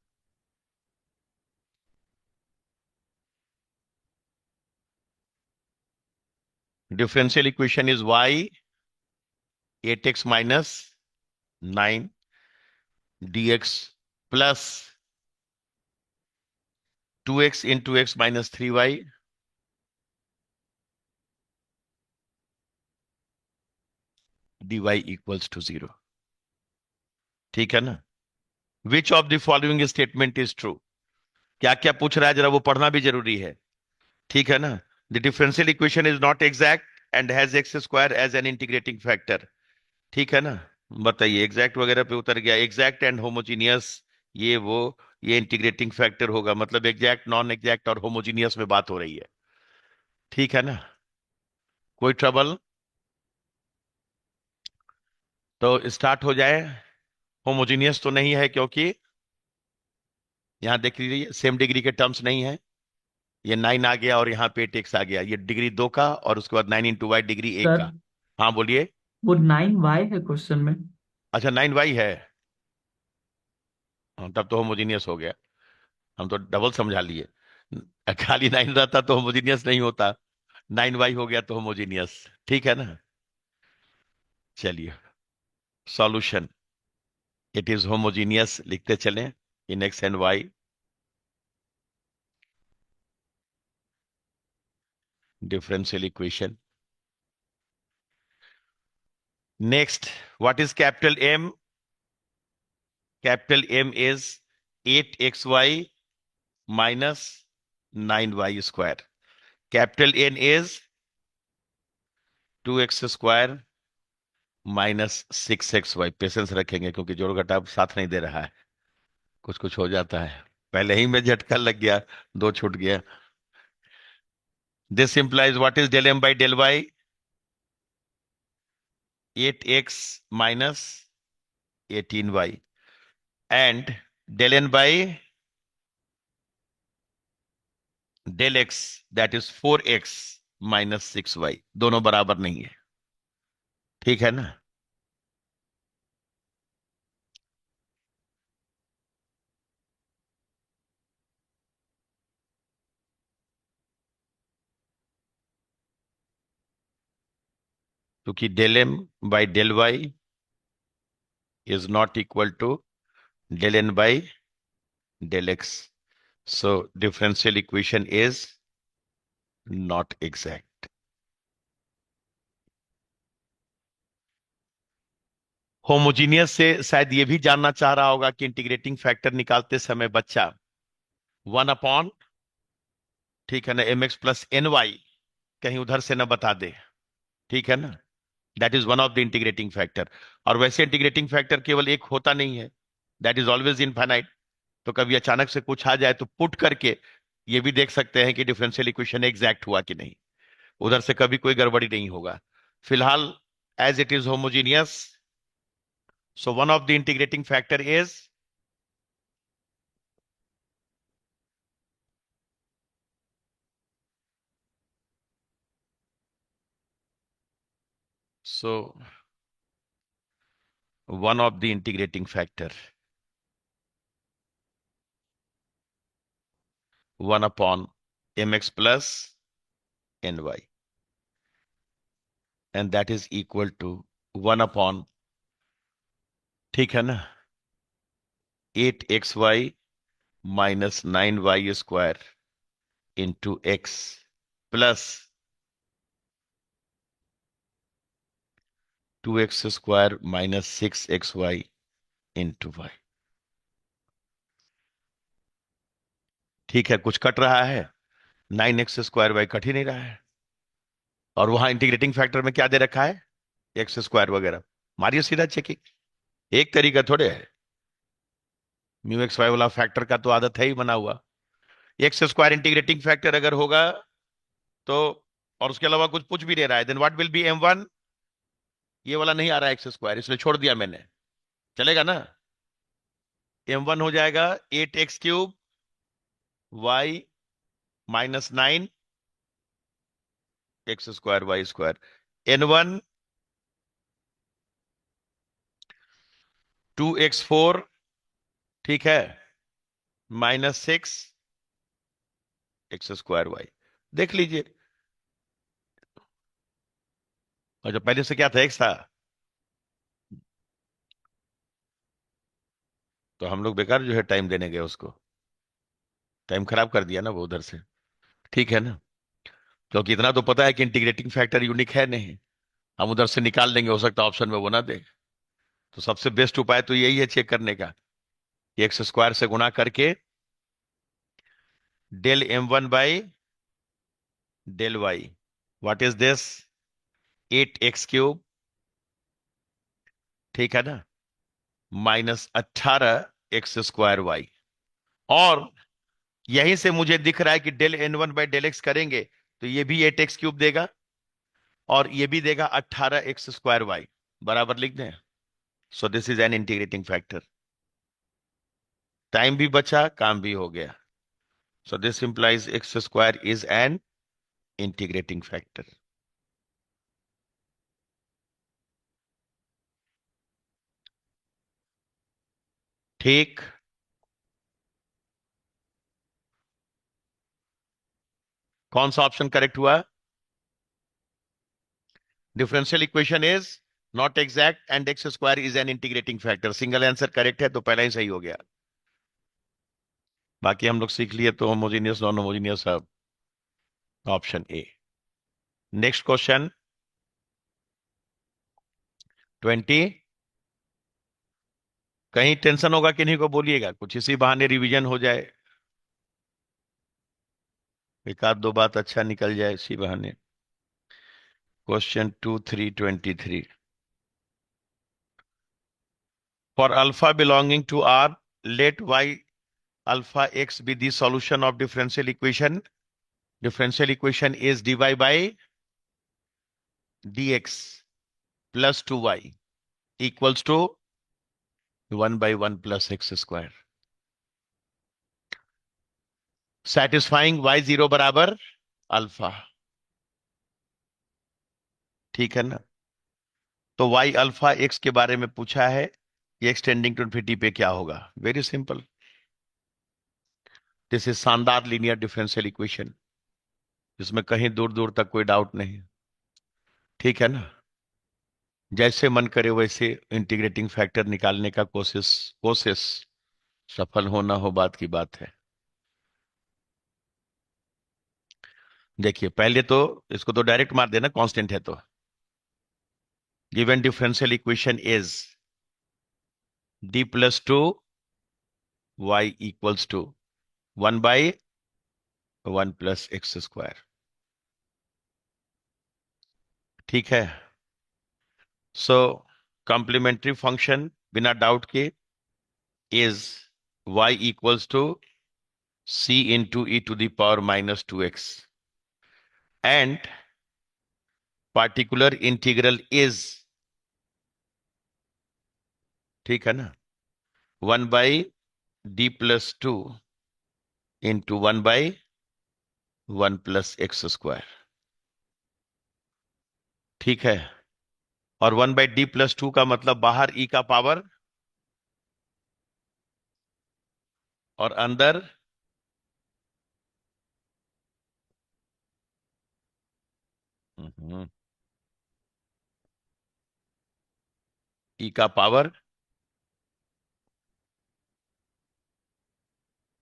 Differential equation is y 8x minus 9 dx plus 2x into x minus 3y dy equals to 0। ठीक है ना। Which of the following statement is true? क्या क्या पूछ रहा है जरा वो पढ़ना भी जरूरी है, ठीक है ना। The differential equation is not exact and has x square as an integrating factor. ठीक है ना। बताइए, एग्जैक्ट वगैरह पे उतर गया, एग्जैक्ट एंड होमोजीनियस, ये वो, ये इंटीग्रेटिंग फैक्टर होगा, मतलब एग्जैक्ट नॉन एग्जैक्ट और होमोजीनियस में बात हो रही है, ठीक है ना। कोई ट्रबल? तो स्टार्ट हो जाए। होमोजीनियस तो नहीं है क्योंकि यहां देख लीजिए सेम डिग्री के टर्म्स नहीं है। ये 9 आ गया और यहाँ पे 8x आ गया, ये डिग्री 2 का, और उसके बाद 9 × y डिग्री 1 सर का। हाँ बोलिए। वो 9y है क्वेश्चन में। अच्छा 9y है। हाँ, तब तो होमोजीनियस हो गया। हम तो डबल समझा लिए। खाली 9 रहता तो होमोजीनियस नहीं होता, 9y हो गया तो होमोजीनियस, ठीक है ना। चलिए, सॉल्यूशन, इट इज होमोजीनियस लिखते चलें in x and y. Differential equation. Next, what is capital M? Capital M is 8xy minus 9y²। Capital N is 2x² minus 6xy। Patience रखेंगे क्योंकि जोड़ घटाव साथ नहीं दे रहा है, कुछ कुछ हो जाता है। पहले ही में झटका लग गया, दो छूट गया। This implies what is del m by del y? 8x minus 18y and del n by del x, that is 4x minus 6y। दोनों बराबर नहीं है, ठीक है ना। क्योंकि del m by del y is not equal to del n by del x. So differential equation is not exact. Homogeneous से शायद ये भी जानना चाह रहा होगा कि इंटीग्रेटिंग फैक्टर निकालते समय बच्चा 1 अपॉन, ठीक है ना, m x plus n y कहीं उधर से ना बता दे. ठीक है ना. That is one of the integrating factor. और वैसे इंटीग्रेटिंग फैक्टर केवल एक होता नहीं है, दैट इज ऑलवेज इनफाइनाइट. तो कभी अचानक से कुछ आ जाए तो पुट करके ये भी देख सकते हैं कि डिफरेंशियल इक्वेशन एग्जैक्ट हुआ कि नहीं. उधर से कभी कोई गड़बड़ी नहीं होगा. फिलहाल as it is homogeneous, so one of the integrating factor is, so one of the integrating factor 1 upon mx plus ny, and that is equal to 1 upon, ठीक है ना, 8xy minus 9y square into x plus 2x square minus 6xy into y. ठीक है, कुछ cut रहा है. 9x square Y cut ही नहीं रहा है. और वहां इंटीग्रेटिंग फैक्टर में क्या दे रखा है, एक्स स्क्वायर वगैरह. मारिए सीधा चेकिंग. एक तरीका थोड़े है. म्यू एक्स वाई वाला फैक्टर का तो आदत है ही बना हुआ. एक्स स्क्वायर इंटीग्रेटिंग फैक्टर अगर होगा तो, और उसके अलावा कुछ पूछ भी दे रहा है, then what will be m1. ये वाला नहीं आ रहा है एक्स स्क्वायर, इसलिए छोड़ दिया मैंने. चलेगा ना. m1 हो जाएगा 8x³ y minus 9x² y². n1 2x4, ठीक है, माइनस 6x² y. देख लीजिए. और जो पहले से क्या था, x था, तो हम लोग बेकार जो है टाइम देने गए उसको. टाइम खराब कर दिया ना वो उधर से. ठीक है ना. क्योंकि इतना तो पता है कि इंटीग्रेटिंग फैक्टर यूनिक है नहीं. हम उधर से निकाल लेंगे, हो सकता है ऑप्शन में वो ना दे. तो सबसे बेस्ट उपाय तो यही है चेक करने का. एक्स स्क्वायर से गुणा करके del m1 by del y. What is this, 8x³, ठीक है ना, माइनस 18x² y. और यहीं से मुझे दिख रहा है कि del n1 by del x करेंगे तो ये भी 8x³ देगा, और ये भी देगा 18x² y. बराबर लिख दें. So this is an integrating factor. Time भी बचा, काम भी हो गया. सो this implies x² is an integrating factor. ठीक. कौन सा ऑप्शन करेक्ट हुआ. Differential equation is not exact and x² is an integrating factor. Single answer correct है तो पहला ही सही हो गया. बाकी हम लोग सीख लिए तो होमोजीनियस नॉन होमोजीनियस सब. Option A. Next question 20. कहीं टेंशन होगा कि नहीं को बोलिएगा, कुछ इसी बहाने रिवीजन हो जाए. एक आध दो बात अच्छा निकल जाए इसी बहाने. Question 2323. For alpha belonging to R, let y alpha x be the solution of differential equation. Differential equation is dy by dx plus 2y equals to 1/1 plus x². Satisfying y0 बराबर अल्फा. ठीक है ना. तो y alpha x के बारे में पूछा है, ये एक्सटेंडिंग टू इन्फिनिटी पे क्या होगा. Very simple. दिस इज शानदार लीनियर डिफरेंशियल इक्वेशन, जिसमें कहीं दूर दूर तक कोई डाउट नहीं. ठीक है ना. जैसे मन करे वैसे इंटीग्रेटिंग फैक्टर निकालने का कोशिश कोशिश सफल होना हो बात की बात है। देखिए पहले तो इसको तो डायरेक्ट मार देना, कांस्टेंट है तो। Given differential equation is d+2 y equals to 1/1 + x²। ठीक है। सो कॉम्प्लीमेंट्री फंक्शन बिना डाउट के is y equals to c into e⁻⁻²x and particular integral is, ठीक है ना, 1/d+2 इंटू 1/1 + x²। ठीक है। और 1/d+2 का मतलब बाहर e का पावर और अंदर e का पावर,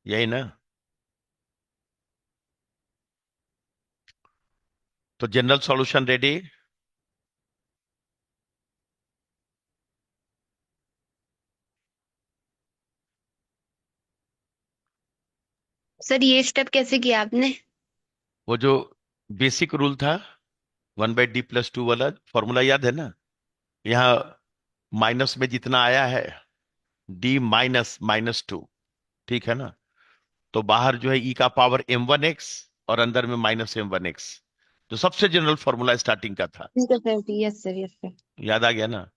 यही ना। तो जनरल सॉल्यूशन रेडी। सर ये स्टेप कैसे किया आपने? वो जो बेसिक रूल था 1/d+2 वाला फॉर्मूला याद है ना। यहाँ माइनस में जितना आया है d-(-2), ठीक है ना। तो बाहर जो है e का पावर m1x और अंदर में -m1x, जो सबसे जनरल फॉर्मूला स्टार्टिंग का था। ठीक है sir, yes sir, yes sir. याद आ गया ना।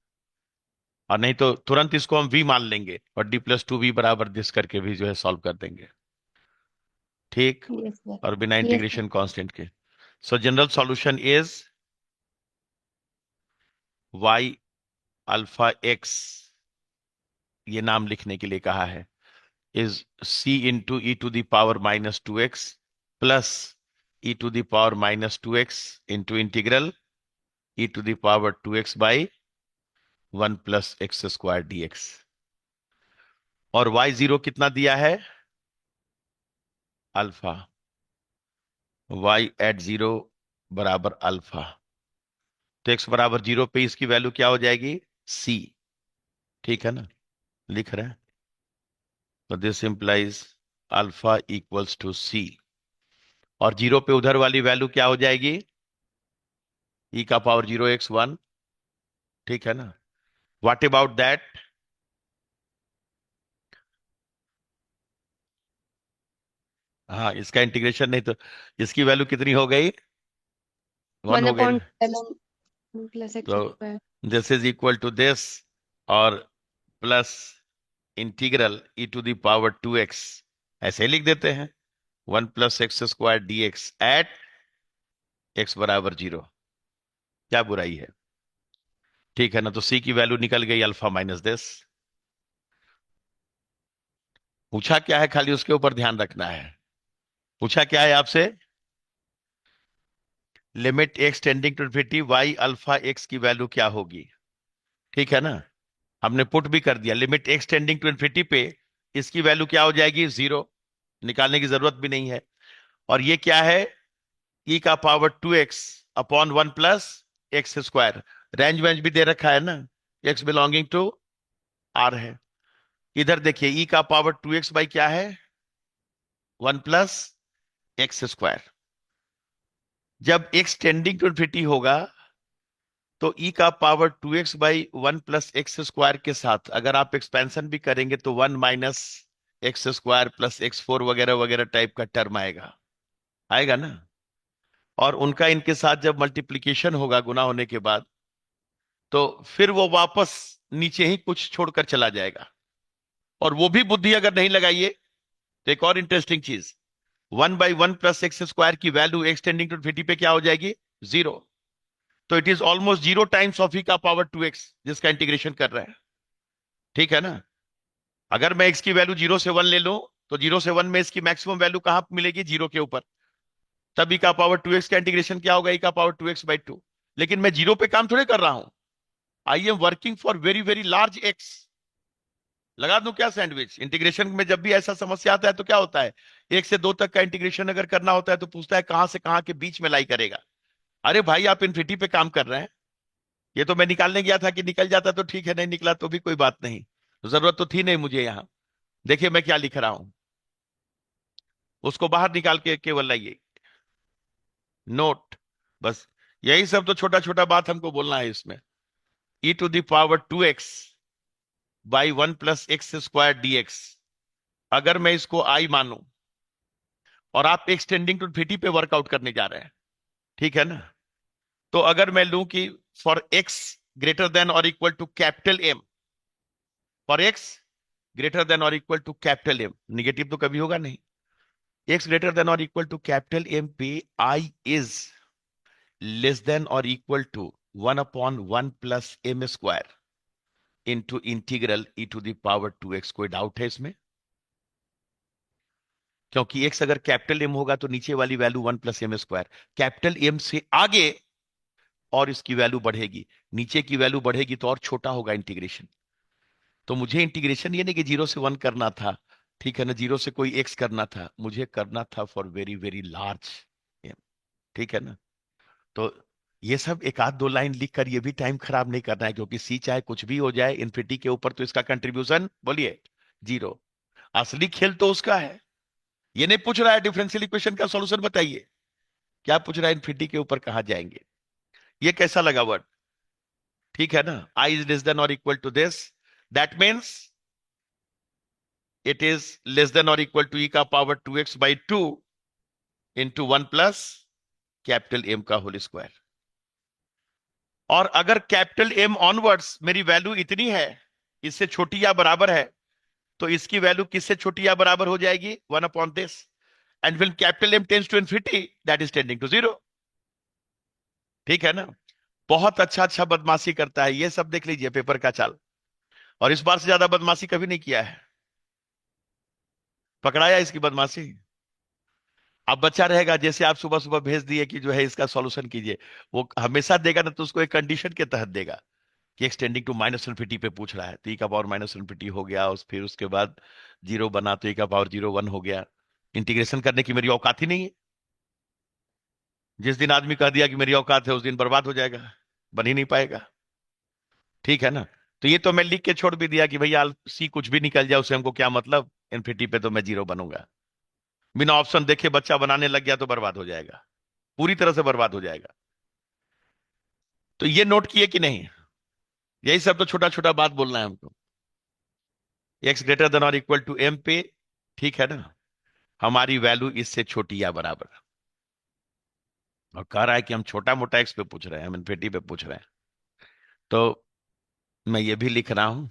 और नहीं तो तुरंत इसको हम v मान लेंगे और d+2 v बराबर दिस करके भी जो है सॉल्व कर देंगे। ठीक। यस सर, और बिना यस सर। इंटीग्रेशन कांस्टेंट के। सो जनरल सॉल्यूशन इज y∝x, ये नाम लिखने के लिए कहा है, is c into e⁻⁻²x plus e⁻⁻²x into integral e⁻²x/1 + x² dx। और y0 कितना दिया है, अल्फा। y@0 बराबर अल्फा। तो x बराबर 0 पे इसकी वैल्यू क्या हो जाएगी, c। ठीक है ना, लिख रहे हैं। तो this implies alpha equals to c। और 0 पे उधर वाली वैल्यू क्या हो जाएगी, e⁻0x1। ठीक है ना। व्हाट अबाउट दैट, हाँ इसका इंटीग्रेशन नहीं तो इसकी वैल्यू कितनी हो गई, 1 वन हो गई। अपॉन प्लस एक्स तो square. This is equal to this और प्लस इंटीग्रल e⁻²x, ऐसे ही लिख देते हैं 1 + x² dx एट x बराबर 0। क्या बुराई है। ठीक है ना। तो c की वैल्यू निकल गई α-10। पूछा क्या है, खाली उसके ऊपर ध्यान रखना है। पूछा क्या है आपसे, limit x tending to infinity y∝x की वैल्यू क्या होगी। ठीक है ना। हमने पुट भी कर दिया, limit x tending to infinity पे इसकी वैल्यू क्या हो जाएगी, 0। निकालने की जरूरत भी नहीं है। और ये क्या है, e⁻²x अपॉन 1 + x²। रेंज वेंज भी दे रखा है ना, x बिलोंगिंग टू r है। इधर देखिए e⁻²x बाई क्या है, 1 + x²। जब x टेंडिंग टू इन्फिनिटी होगा तो e⁻²x/1 + x² के साथ अगर आप एक्सपेंशन भी करेंगे तो 1 - x² + x4 वगैरह वगैरह टाइप का टर्म आएगा, आएगा ना। और उनका इनके साथ जब मल्टीप्लीकेशन होगा गुना होने के बाद, तो फिर वो वापस नीचे ही कुछ छोड़कर चला जाएगा। और वो भी बुद्धि अगर नहीं लगाइए तो एक और इंटरेस्टिंग चीज, 1/1 + x² की value x tending to infinity पे क्या हो जाएगी, 0। तो it is almost 0 times of e⁻²x जिसका इंटीग्रेशन कर रहे हैं। ठीक है ना। अगर मैं x की वैल्यू 0 से 1 ले लूं तो 0 से 1 में इसकी मैक्सिमम वैल्यू कहां मिलेगी, 0 के ऊपर। तब e⁻²x का इंटीग्रेशन क्या होगा, e⁻²x/2। लेकिन मैं 0 पे काम थोड़े कर रहा हूं, I am working for very very large x. लगा दूं क्या सैंडविच? इंटीग्रेशन में जब भी ऐसा समस्या आता है तो क्या होता है, एक से दो तक का इंटीग्रेशन अगर करना होता है तो पूछता है कहां से कहां के बीच में लाई करेगा। अरे भाई आप इन्फिनिटी पे काम कर रहे हैं। ये तो मैं निकालने गया था कि निकल जाता तो ठीक है, नहीं निकला तो भी कोई बात नहीं, जरूरत तो थी नहीं मुझे यहां। देखिए मैं क्या लिख रहा हूं, उसको बाहर निकाल के केवल लाइए, नोट, बस। यही सब तो छोटा छोटा बात हमको बोलना है इसमें। e⁻²x बाई 1 + x² dx, अगर मैं इसको आई मानूं और आप एक्सटेंडिंग टू इन्फिनिटी पे वर्कआउट करने जा रहे हैं, ठीक है ना, तो अगर मैं लूं कि फॉर x ग्रेटर देन और equal to capital M, for x greater than और equal to capital M, negative तो कभी होगा नहीं, x ग्रेटर देन और इक्वल टू कैपिटल एम पे आई इज लेस देन और equal to 1/1 + m² into integral e⁻²x। कोई डाउट है इसमें? क्योंकि x अगर कैपिटल एम होगा तो नीचे वाली वैल्यू 1 + m², कैपिटल एम से आगे और इसकी वैल्यू बढ़ेगी, नीचे की वैल्यू बढ़ेगी तो और छोटा होगा इंटीग्रेशन। तो मुझे इंटीग्रेशन ये नहीं कि 0 से 1 करना था, ठीक है ना, 0 से कोई x करना था, मुझे करना था for very very large M, ठीक है ना। तो ये सब एक आध दो लाइन लिख कर ये भी टाइम खराब नहीं करना है, क्योंकि सी चाहे कुछ भी हो जाए इन्फिनिटी के ऊपर तो इसका कंट्रीब्यूशन बोलिए 0। असली खेल तो उसका है। ये नहीं पूछ रहा है डिफरेंशियल इक्वेशन का सॉल्यूशन बताइए, क्या पूछ रहा है इन्फिनिटी के ऊपर कहां जाएंगे। ये कैसा लगा वर्ड? ठीक है ना, आई इज लेस देन और equal to this, that means it is less than और equal to e⁻²x/2 into 1 + capital M का होल स्क्वायर। और अगर कैपिटल एम ऑनवर्ड्स मेरी वैल्यू इतनी है, इससे छोटी या बराबर है, तो इसकी वैल्यू किससे छोटी या बराबर हो जाएगी? 1/this। And when capital M tends to infinity that is tending to 0। ठीक है ना। बहुत अच्छा अच्छा बदमाशी करता है, ये सब देख लीजिए पेपर का चाल। और इस बार से ज्यादा बदमाशी कभी नहीं किया है, पकड़ाया इसकी बदमाशी। अब बच्चा रहेगा, जैसे आप सुबह सुबह भेज दिए कि जो है इसका सॉल्यूशन कीजिए, वो हमेशा देगा ना तो उसको एक कंडीशन के तहत देगा कि एक्सटेंडिंग टू -∞ पे पूछ रहा है, तो e⁻∞ हो गया, फिर उसके बाद 0 बना तो e⁻01 हो गया। इंटीग्रेशन करने की मेरी औकात ही नहीं है। जिस दिन आदमी कह दिया कि मेरी औकात है उस दिन बर्बाद हो जाएगा, बन ही नहीं पाएगा। ठीक है ना। तो ये तो मैं लिख के छोड़ भी दिया कि भैया सी कुछ भी निकल जाए उससे हमको क्या मतलब, इन्फिनिटी पे तो मैं 0 बनूंगा। बिना ऑप्शन देखे बच्चा बनाने लग गया तो बर्बाद हो जाएगा, पूरी तरह से बर्बाद हो जाएगा। तो ये नोट किए कि नहीं? यही सब तो छोटा छोटा बात बोलना है हमको। x ग्रेटर देन और इक्वल टू m पे, ठीक है ना, हमारी वैल्यू इससे छोटी या बराबर। और कह रहा है कि हम छोटा मोटा x पे पूछ रहे हैं, हम इन्फिनिटी पे पूछ रहे हैं। तो मैं ये भी लिख रहा हूं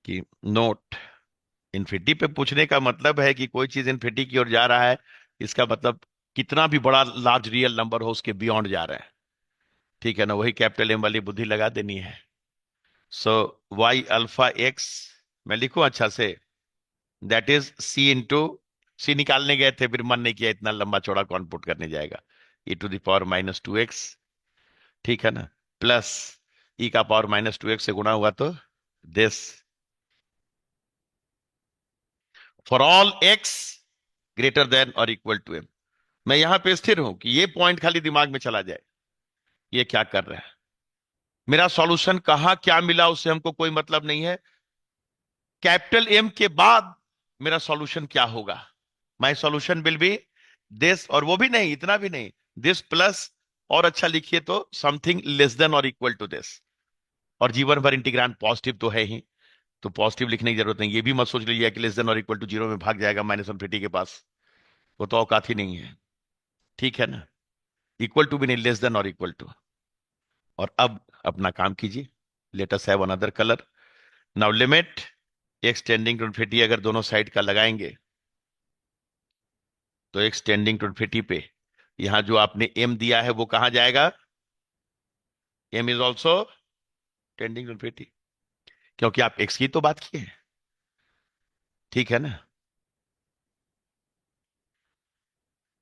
कि नोट, इन्फिनिटी पे पूछने का मतलब है कि कोई चीज इन्फिनिटी की ओर जा रहा है, इसका मतलब कितना भी बड़ा लार्ज रियल नंबर हो उसके बियॉन्ड जा रहा है। ठीक है ना, वही कैपिटल एम वाली बुद्धि लगा देनी है। सो y∝x मैं लिखूं अच्छा से, दैट इज c इंटू, सी निकालने गए थे फिर मन नहीं किया इतना लंबा चौड़ा कौन पुट करने जाएगा, e⁻⁻²x, ठीक है ना, प्लस e⁻⁻²x से गुणा हुआ तो this, for all x greater than और इक्वल टू m। मैं यहां पे स्थिर हूं कि ये पॉइंट खाली दिमाग में चला जाए, ये क्या कर रहा है, मेरा सॉल्यूशन कहां क्या मिला उससे हमको कोई मतलब नहीं है, कैपिटल एम के बाद मेरा सॉल्यूशन क्या होगा। माई सॉल्यूशन विल बी दिस, और वो भी नहीं, इतना भी नहीं, दिस प्लस, और अच्छा लिखिए तो समथिंग लेस देन और इक्वल टू दिस। और जीवन भर इंटीग्रांड पॉजिटिव तो है ही, तो पॉजिटिव लिखने की जरूरत नहीं। ये भी मत सोच लीजिए कि लेस देन और इक्वल टू 0 में भाग जाएगा -∞ के पास, वो तो औकात ही नहीं है। ठीक है ना, इक्वल टू भी नहीं, लेस देन और इक्वल टू। और अब अपना काम कीजिए, let us have another colour. Now limit x tending to infinity अगर दोनों साइड का लगाएंगे तो एक्स टेंडिंग टू इन्फिनिटी पे यहां जो आपने एम दिया है वो कहां जाएगा, M is also tending to infinity, क्योंकि आप एक्स की तो बात किए हैं। ठीक है ना।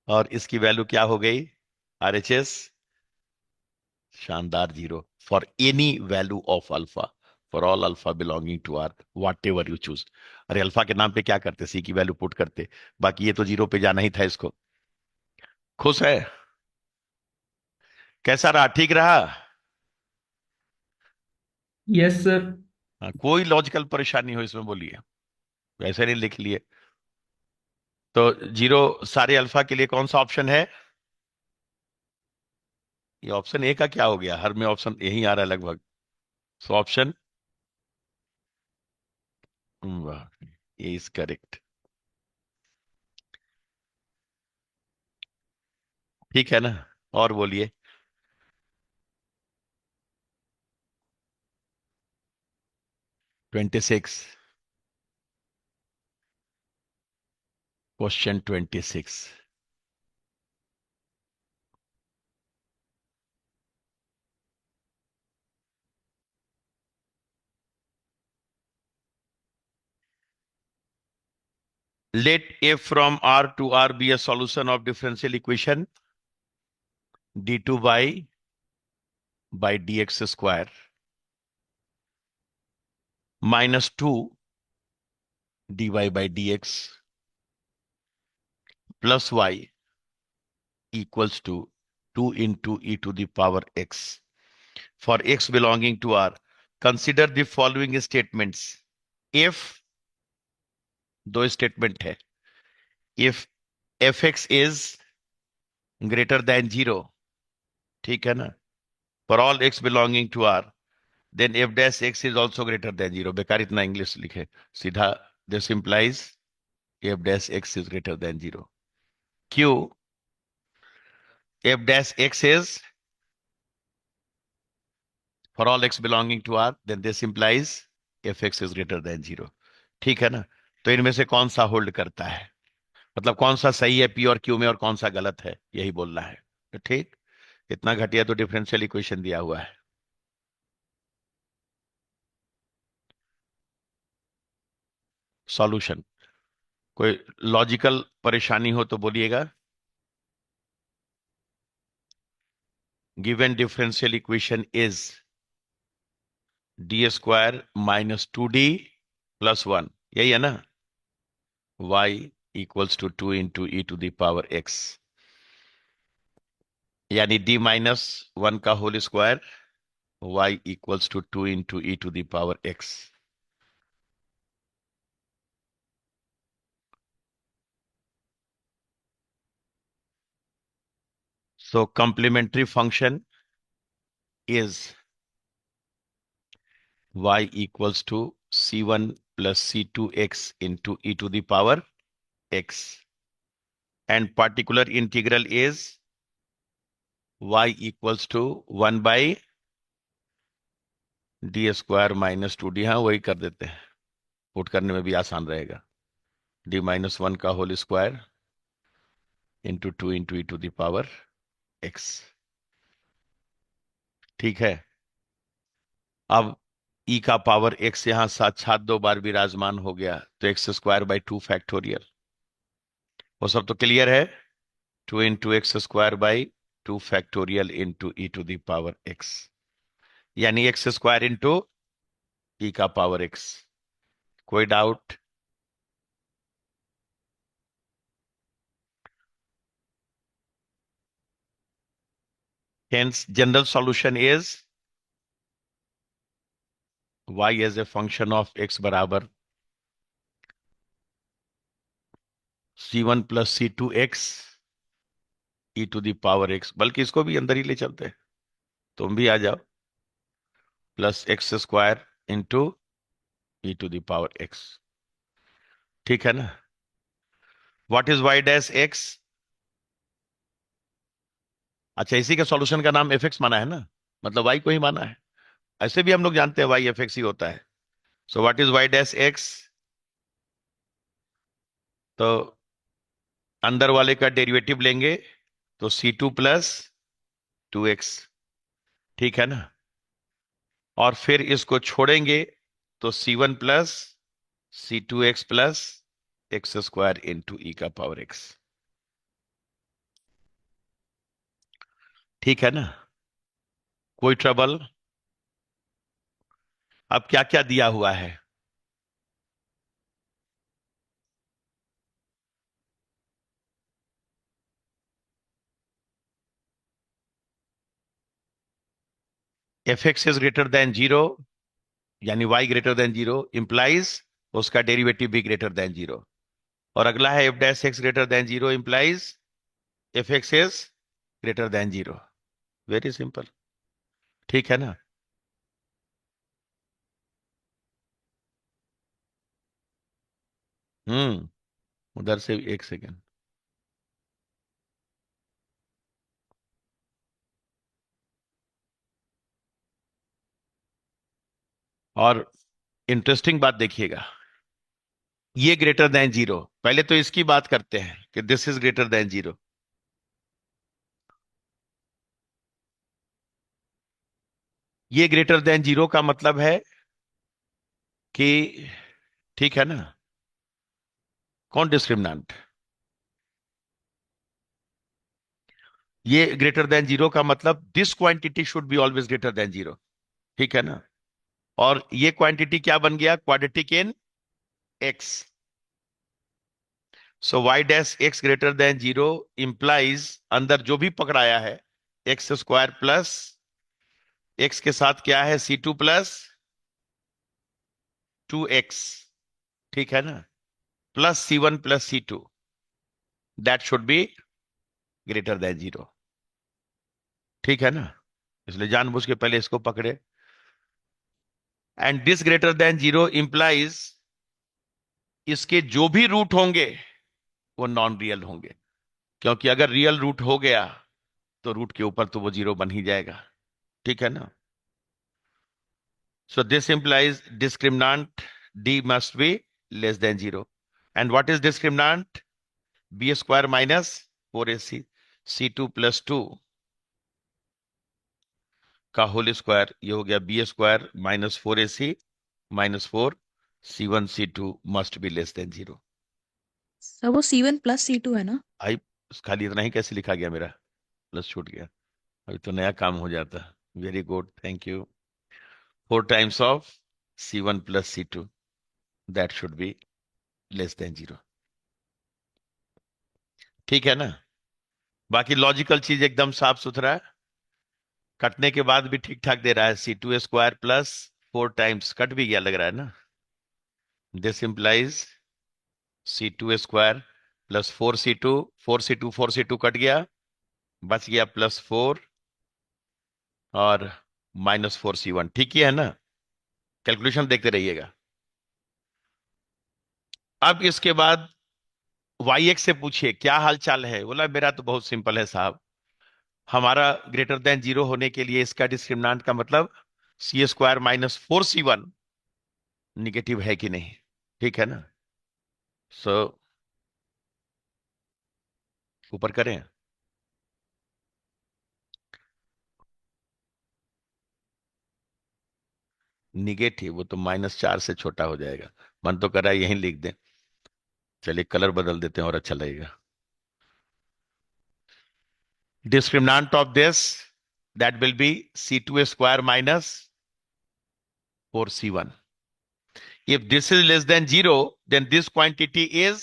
और इसकी वैल्यू क्या हो गई, RHS शानदार zero for any value of alpha, for all alpha belonging to R whatever you choose. अरे अल्फा के नाम पे क्या करते, सी की वैल्यू पुट करते, बाकी ये तो जीरो पे जाना ही था इसको। खुश है? कैसा रहा, ठीक रहा? Yes sir. हाँ, कोई लॉजिकल परेशानी हो इसमें बोलिए, वैसे नहीं लिख लिए तो। जीरो सारे अल्फा के लिए कौन सा ऑप्शन है? ये ऑप्शन ए का क्या हो गया, हर में ऑप्शन यही आ रहा है लगभग। सो ऑप्शन वाह, ये इज करेक्ट। ठीक है ना? और बोलिए। 26, question 26। Let f from R to R be a solution of differential equation d2y by dx square minus 2 dy by dx plus y equals to 2 into e to the power x for x belonging to R. Consider the following statements. If दो statement है, if fx is greater than 0, ठीक है ना, for all x belonging to R, then f dash x is also greater than 0। बेकार इतना English लिखे, सीधा this implies f dash x is greater than 0। q f dash x is for all x belonging to R, then this implies fx is greater than 0। ठीक है ना? तो इनमें से कौन सा होल्ड करता है, मतलब कौन सा सही है पी और क्यू में और कौन सा गलत है, यही बोलना है। तो ठीक, इतना घटिया तो डिफरेंशियल इक्वेशन दिया हुआ है। सॉल्यूशन, कोई लॉजिकल परेशानी हो तो बोलिएगा। Given differential equation is D square minus 2d plus 1, यही है ना, y equals to 2 into e to the power x, यानी d माइनस 1 का whole square y equals to 2 into e to the power x। So complementary function is y equals to c1 plus c2x into e to the power x, and particular integral is y equals to 1 by D square minus 2d। हाँ वही कर देते हैं, put करने में भी आसान रहेगा। d माइनस 1 का whole square into 2 into e to the power x। ठीक है, अब e का पावर x यहां साक्षात 2 बार विराजमान हो गया, तो एक्स स्क्वायर बाई 2 फैक्टोरियल, वो सब तो क्लियर है। 2 into x square by 2 factorial into e to the power x, यानी एक्स स्क्वायर इंटू ई का पावर एक्स। कोई doubt? Hence general solution is y as a function of x बराबर c1 plus c2x e to the power x, बल्कि इसको भी अंदर ही ले चलते हैं, तुम भी आ जाओ, plus x square into e to the power x। ठीक है ना? What is y dash x? अच्छा, इसी के सॉल्यूशन का नाम fx माना है ना, मतलब y को ही माना है। ऐसे भी हम लोग जानते हैं y fx ही होता है। सो what is y dash x? तो अंदर वाले का डेरिवेटिव लेंगे तो c2 प्लस 2x, ठीक है ना, और फिर इसको छोड़ेंगे तो c1 plus c2x plus x square into e का पावर x। ठीक है ना? कोई ट्रबल? अब क्या क्या दिया हुआ है? F x is greater than zero, यानी y greater than zero implies उसका डेरिवेटिव भी ग्रेटर देन जीरो। और अगला है f dash x greater than zero implies f x is greater than zero. Very simple, ठीक है ना? उधर से एक सेकेंड। और इंटरेस्टिंग बात देखिएगा, ये ग्रेटर देन जीरो, पहले तो इसकी बात करते हैं कि this is greater than zero. ये ग्रेटर देन जीरो का मतलब है कि, ठीक है ना? कौन डिस्क्रिमिनेंट? ये ग्रेटर देन जीरो का मतलब this quantity should be always greater than zero, ठीक है ना? और ये क्वांटिटी क्या बन गया? Quadratic in x. So y dash x greater than zero implies, अंदर जो भी पकड़ाया है, एक्स स्क्वायर प्लस एक्स के साथ क्या है? सी टू प्लस टू एक्स, ठीक है ना? Plus C one plus C two, that should be greater than zero, ठीक है ना? इसलिए जानबूझ के पहले इसको पकड़े। And this greater than zero implies इसके जो भी रूट होंगे वो नॉन रियल होंगे, क्योंकि अगर रियल रूट हो गया तो रूट के ऊपर तो वो जीरो बन ही जाएगा, ठीक है ना? So this implies discriminant D must be less than zero. And what is discriminant? B square minus four A C, C two plus two का होल स्क्वायर, ये हो गया B square minus four A C minus four C one C two must be less than zero. Sir वो C1 + C2 है ना? आई, खाली इतना ही कैसे लिखा गया? मेरा प्लस छूट गया, अभी तो नया काम हो जाता। Very good, thank you. Four times of C one plus C two, that should be less than zero, ठीक है ना? बाकी लॉजिकल चीज एकदम साफ सुथरा है, कटने के बाद भी ठीक ठाक दे रहा है। सी two square plus four times cut भी गया लग रहा है ना? This implies c two square plus four c two, four c two cut गया, बच गया प्लस फोर और माइनस फोर सी वन, ठीक ही है ना? कैलकुलेशन देखते रहिएगा। अब इसके बाद वाई एक्स से पूछिए क्या हाल चाल है। बोला मेरा तो बहुत सिंपल है साहब, हमारा ग्रेटर देन जीरो होने के लिए इसका डिस्क्रिमिनेंट का मतलब सी स्क्वायर माइनस फोर सी वन निगेटिव है कि नहीं, ठीक है ना? सो ऊपर करें, निगेटिव वो तो माइनस चार से छोटा हो जाएगा। मन तो कर रहा है यहीं लिख दें, चलिए कलर बदल देते हैं और अच्छा लगेगा। Discriminant of this, that will be C two square minus four C one. If this is less than zero, then this quantity is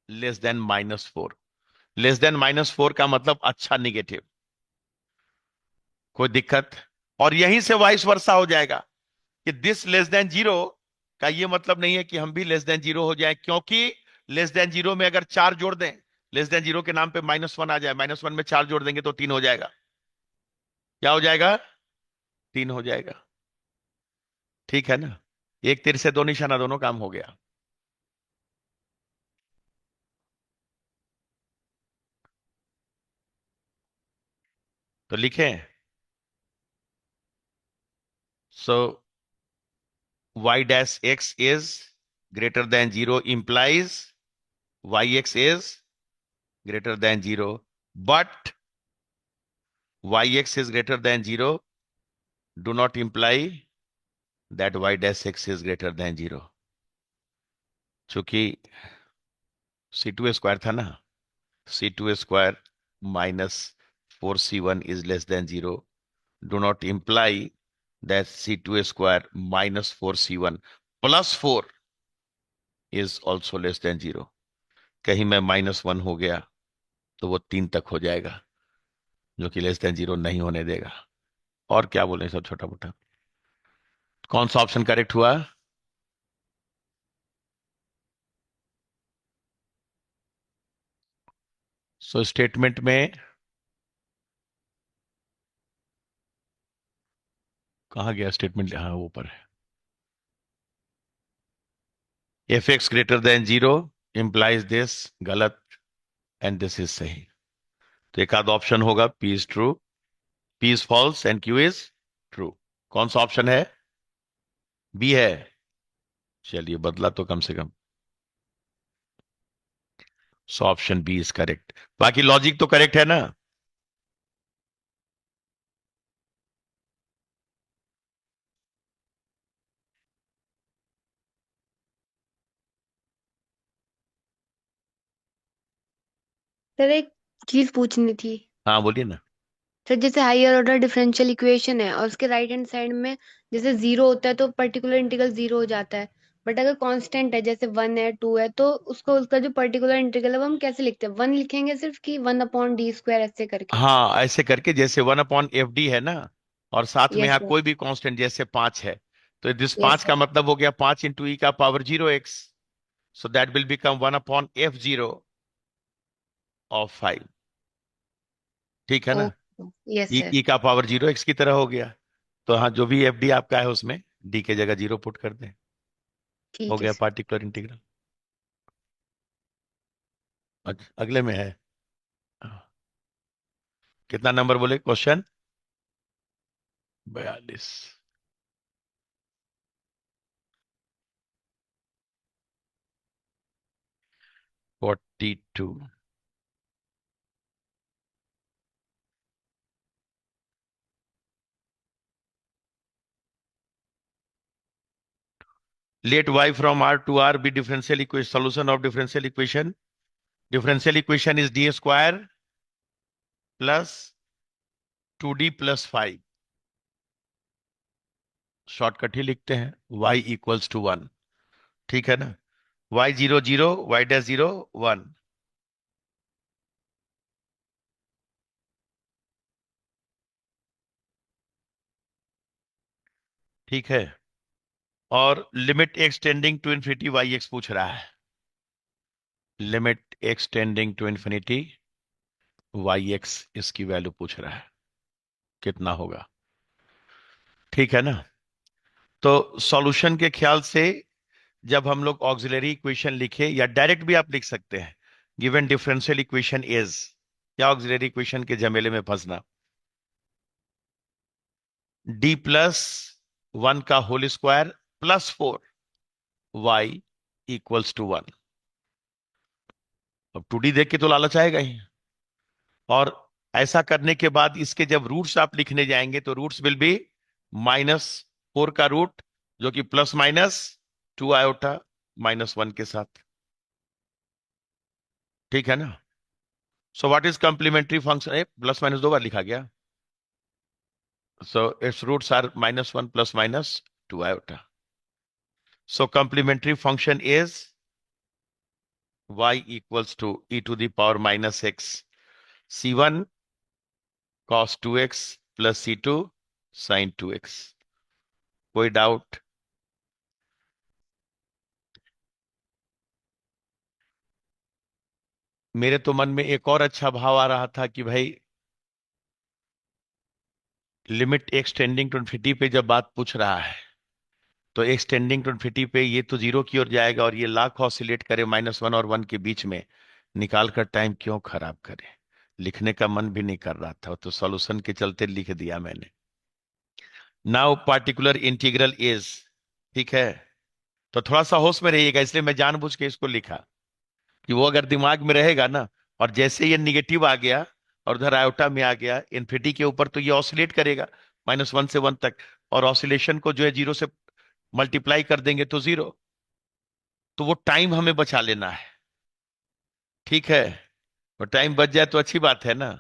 less than minus four. Less than minus four का मतलब अच्छा negative, कोई दिक्कत? और यहीं से vice versa हो जाएगा कि दिस लेस देन जीरो का ये मतलब नहीं है कि हम भी लेस देन जीरो हो जाए, क्योंकि लेस देन जीरो में अगर चार जोड़ दें, लेस देन जीरो के नाम पे माइनस वन आ जाए, माइनस वन में चार जोड़ देंगे तो तीन हो जाएगा। क्या हो जाएगा? तीन हो जाएगा, ठीक है ना? एक तीर से दो निशाना, दोनों काम हो गया। तो लिखें, सो y dash x is greater than 0 implies yx is greater than 0, but yx is greater than 0 do not imply that y dash x is greater than 0। चूंकि सी टू स्क्वायर था ना, c two square minus 4c1 is less than 0 do not imply that c2 square minus 4c1 plus 4 is also less than 0। कहीं मैं -1 हो गया तो वो 3 तक हो जाएगा, जो कि लेस देन 0 नहीं होने देगा। और क्या बोले सब छोटा मोटा। कौन सा ऑप्शन करेक्ट हुआ? सो स्टेटमेंट में कहा गया स्टेटमेंट? हाँ ऊपर है। F x greater than 0 implies this, गलत, एंड दिस इज सही। तो एक आध ऑप्शन होगा, P is true, P is false and Q is true. कौन सा ऑप्शन है? बी है। चलिए बदला तो कम से कम। So option B is correct. बाकी लॉजिक तो करेक्ट है ना? सर एक चीज पूछनी थी। हाँ बोलिए ना। सर जैसे हायर ऑर्डर डिफरेंशियल इक्वेशन है और उसके राइट हैंड साइड में जैसे जीरो होता है तो पर्टिकुलर इंटीग्रल जीरो हो जाता है। बट अगर कांस्टेंट है जैसे वन है टू है तो उसको उसका जो पर्टिकुलर इंटीग्रल है वो हम कैसे लिखते हैं? वन लिखेंगे सिर्फ कि वन अपॉन डी स्क्वायर ऐसे करके? हाँ ऐसे करके, जैसे 1/FD है ना, और साथ में यस यहाँ सर। कोई भी कांस्टेंट जैसे 5 है, तो दिस यस 5 सर। का मतलब हो गया 5 इंटू ई का power 0x, so that will become 1/F0 of 5। ठीक है ना? ओके यस ई सर। ई का पावर 0x की तरह हो गया। तो हाँ, जो भी FD आपका है उसमें डी के जगह 0 पुट कर दें, हो ठीक है गया सर। Particular integral. अगले में है। कितना नंबर बोले question? 42। Forty two. Let y from R to R be differential equation. Solution of differential equation. Differential equation is d square plus 2d plus 5। Shortcut ही लिखते हैं, y इक्वल्स टू 1। ठीक है ना? y 0 0, y dash 0 1। ठीक है। और limit x tending to infinity y x पूछ रहा है। Limit x tending to infinity y x इसकी वैल्यू पूछ रहा है, कितना होगा? ठीक है ना? तो सॉल्यूशन के ख्याल से जब हम लोग ऑक्सिलरी इक्वेशन लिखे, या डायरेक्ट भी आप लिख सकते हैं, गिवन डिफरेंशियल इक्वेशन इज, या ऑक्सिलरी इक्वेशन के झमेले में फंसना, डी प्लस 1 का whole square plus 4 y equals to 1। अब 2D देख के तो लालच आएगा ही। और ऐसा करने के बाद इसके जब रूट्स आप लिखने जाएंगे तो रूट्स विल बी -4 का रूट, जो कि प्लस माइनस 2 आयोटा -1 के साथ। ठीक है ना? So what is complementary function? Plus minus दो बार लिखा गया। So its roots are -1 plus minus 2 iota. So complementary function is y equals to e to the power -x c1 cos 2x plus c2 sin 2x। कोई doubt? मेरे तो मन में एक और अच्छा भाव आ रहा था कि भाई लिमिट एक्सटेंडिंग टू इन्फिनिटी पे जब बात पूछ रहा है, तो एक्सटेंडिंग टू इन्फिनिटी पे ये तो 0 की ओर जाएगा, और ये लाख ऑसिलेट करे -1 और 1 के बीच में, निकाल कर टाइम क्यों खराब करे? लिखने का मन भी नहीं कर रहा था, तो सॉल्यूशन के चलते लिख दिया मैंने। नाउ पार्टिकुलर इंटीग्रल इज, ठीक है? तो थोड़ा सा होश में रहिएगा, इसलिए मैं जानबूझ के इसको लिखा कि वो अगर दिमाग में रहेगा ना, और जैसे ये निगेटिव आ गया और उधर आयोटा में आ गया इन्फिनिटी के ऊपर, तो ये ऑसिलेट करेगा -1 से 1 तक, और ऑसिलेशन को जो है 0 से मल्टीप्लाई कर देंगे तो 0। तो वो टाइम हमें बचा लेना है। ठीक है? और टाइम बच जाए तो अच्छी बात है ना।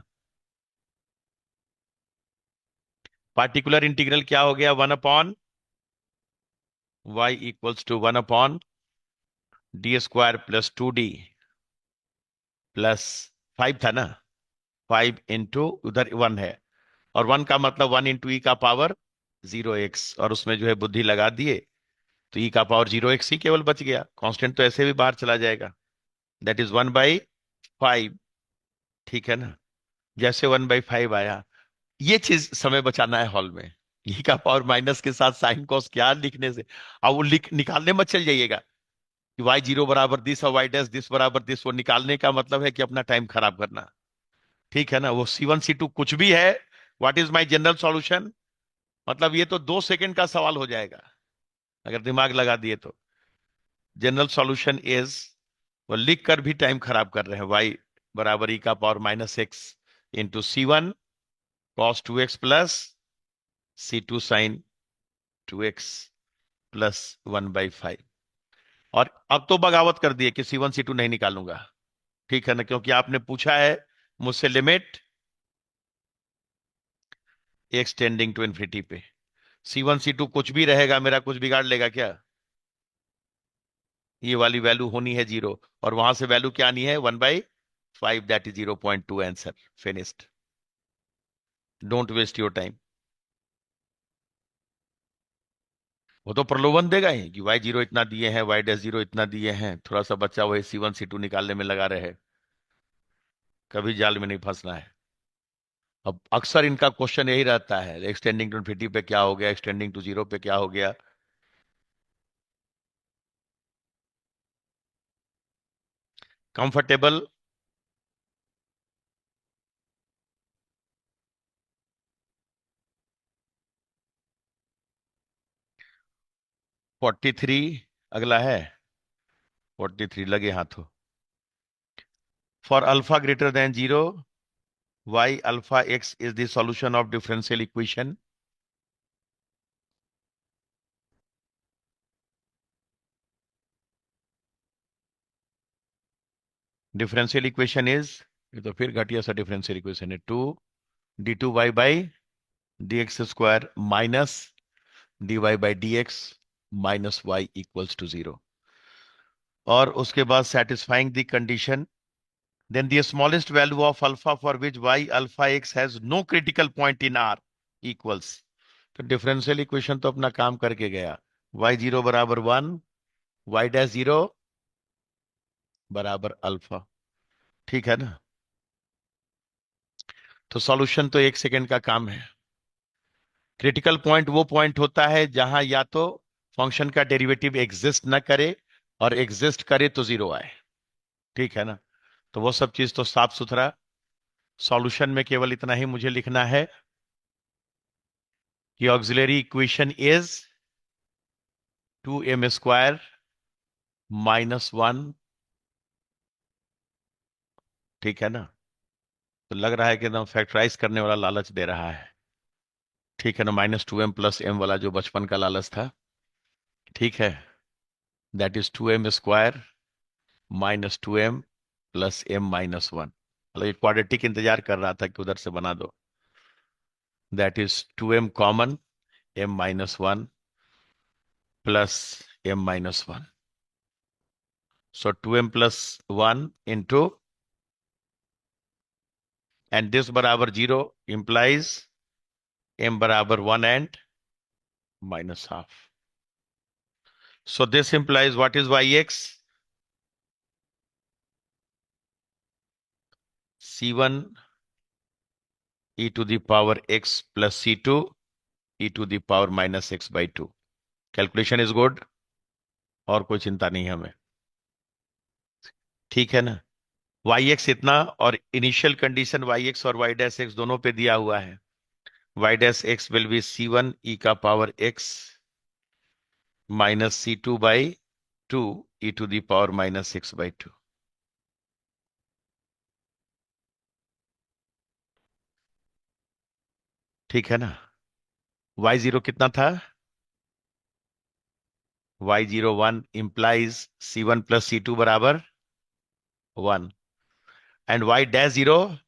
पार्टिकुलर इंटीग्रल क्या हो गया, 1/y equals to 1/d² plus 2d plus 5 था ना, 5 इंटू उधर 1 है, और 1 का मतलब 1 × e⁻0x, और उसमें जो है बुद्धि लगा दिए तो e⁻0x ही केवल बच गया, कांस्टेंट तो ऐसे भी बाहर चला जाएगा, दैट इज 1/5। ठीक है ना, जैसे 1/5 आया, ये चीज समय बचाना है हॉल में, e⁻माइनस के साथ साइन कॉस क्या लिखने से। अब वो लिख निकालने मत चल जाइएगा कि y0 बराबर दिस और y' दिस बराबर दिस, वो निकालने का मतलब है कि अपना टाइम खराब करना। ठीक है ना, वो C1 C2 कुछ भी है, what is my general solution, मतलब ये तो 2 सेकंड का सवाल हो जाएगा अगर दिमाग लगा दिए तो। जनरल सॉल्यूशन इज, वो लिख कर भी टाइम खराब कर रहे हैं, y बराबर e⁻−x into C1 cos 2x plus C2 sin 2x plus 1/5। और अब तो बगावत कर दिए कि C1 C2 नहीं निकालूंगा। ठीक है ना, क्योंकि आपने पूछा है मुझसे limit x tending to infinity पे। C1 C2 कुछ भी रहेगा, मेरा कुछ बिगाड़ लेगा क्या? ये वाली वैल्यू होनी है 0, और वहां से वैल्यू क्या आनी है, 1/5, that is 0.2, answer finished. Don't waste your time. वो तो प्रलोभन देगा ही कि y0 इतना दिए हैं, y'0 इतना दिए हैं, थोड़ा सा बच्चा वही C1 C2 निकालने में लगा रहे, कभी जाल में नहीं फंसना है। अब अक्सर इनका क्वेश्चन यही रहता है, एक्सटेंडिंग टू इन्फिनिटी पे क्या हो गया, एक्सटेंडिंग टू 0 पे क्या हो गया। कंफर्टेबल? फोर्टी थ्री अगला है, 43 लगे हाथों। For alpha greater than 0, y alpha x is the solution of differential equation. Differential equation is, ये तो फिर घटिया सा डिफरेंशियल इक्वेशन है, 2d2y/dx² minus dy/dx minus y equals to 0। और उसके बाद satisfying the condition, then the smallest value of alpha for which y alpha x has no critical point in R equals। तो डिफरेंशियल इक्वेशन तो अपना काम करके गया, y0 बराबर 1, y'0 बराबर अल्फा। ठीक है ना, तो सॉल्यूशन तो 1 सेकेंड का काम है। क्रिटिकल पॉइंट वो पॉइंट होता है जहां या तो फंक्शन का डेरिवेटिव एग्जिस्ट ना करे, और एग्जिस्ट करे तो 0 आए। ठीक है ना, तो वो सब चीज तो साफ सुथरा, सॉल्यूशन में केवल इतना ही मुझे लिखना है कि auxiliary equation is 2m² minus 1। ठीक है ना, तो लग रहा है कि एकदम फैक्टराइज करने वाला लालच दे रहा है। ठीक है ना, -2m प्लस m वाला जो बचपन का लालच था। ठीक है, that is 2m² minus 2m plus m-1, मतलब ये क्वाड्रेटिक इंतजार कर रहा था कि उधर से बना दो। That is 2m common, m-1 plus m-1, so 2m plus 1 into, and this बराबर 0 इंप्लाइज m बराबर 1 and minus half. So this implies what is yx, c1 e⁻x plus c2 e⁻−x/2। Calculation is good, और कोई चिंता नहीं हमें। ठीक है ना, yx इतना, और इनिशियल कंडीशन yx और y' दोनों पे दिया हुआ है। y' will be c1 e⁻x minus c2/2 e⁻−x/2। ठीक है ना, y0 कितना था, y0 1 implies c1 plus c2 बराबर 1, and y'0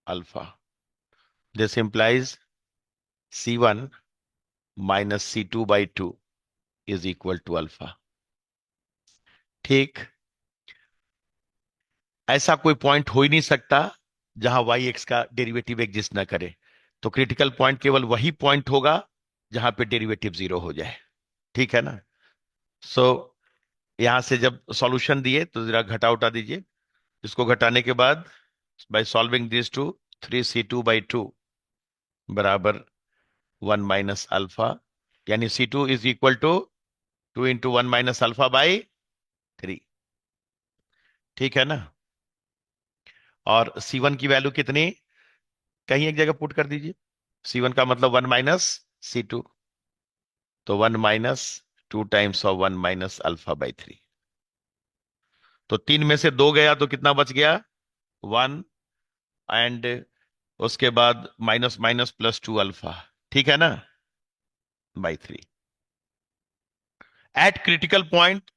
alpha, this implies C1 minus C2/2 is equal to alpha. ठीक, ऐसा कोई पॉइंट हो ही नहीं सकता जहां वाई एक्स का डेरिवेटिव एग्जिस्ट ना करे। तो क्रिटिकल पॉइंट केवल वही पॉइंट होगा जहां पे डेरिवेटिव जीरो हो जाए। ठीक है ना। सो यहां से जब सॉल्यूशन दिए तो जरा घटा उठा दीजिए। इसको घटाने के बाद by solving this to 3C2/2 बराबर 1 - अल्फा, यानी C2 इज इक्वल टू 2 × 1 - अल्फा/3। ठीक है ना। और C1 की वैल्यू कितनी, कहीं एक जगह पुट कर दीजिए। C1 का मतलब 1 - C2, तो 1 - 2 टाइम्स ऑफ 1 - अल्फा/3। तो 3 में से 2 गया तो कितना बच गया, 1, एंड उसके बाद माइनस माइनस +2 अल्फा। ठीक है ना, /3 एट क्रिटिकल पॉइंट।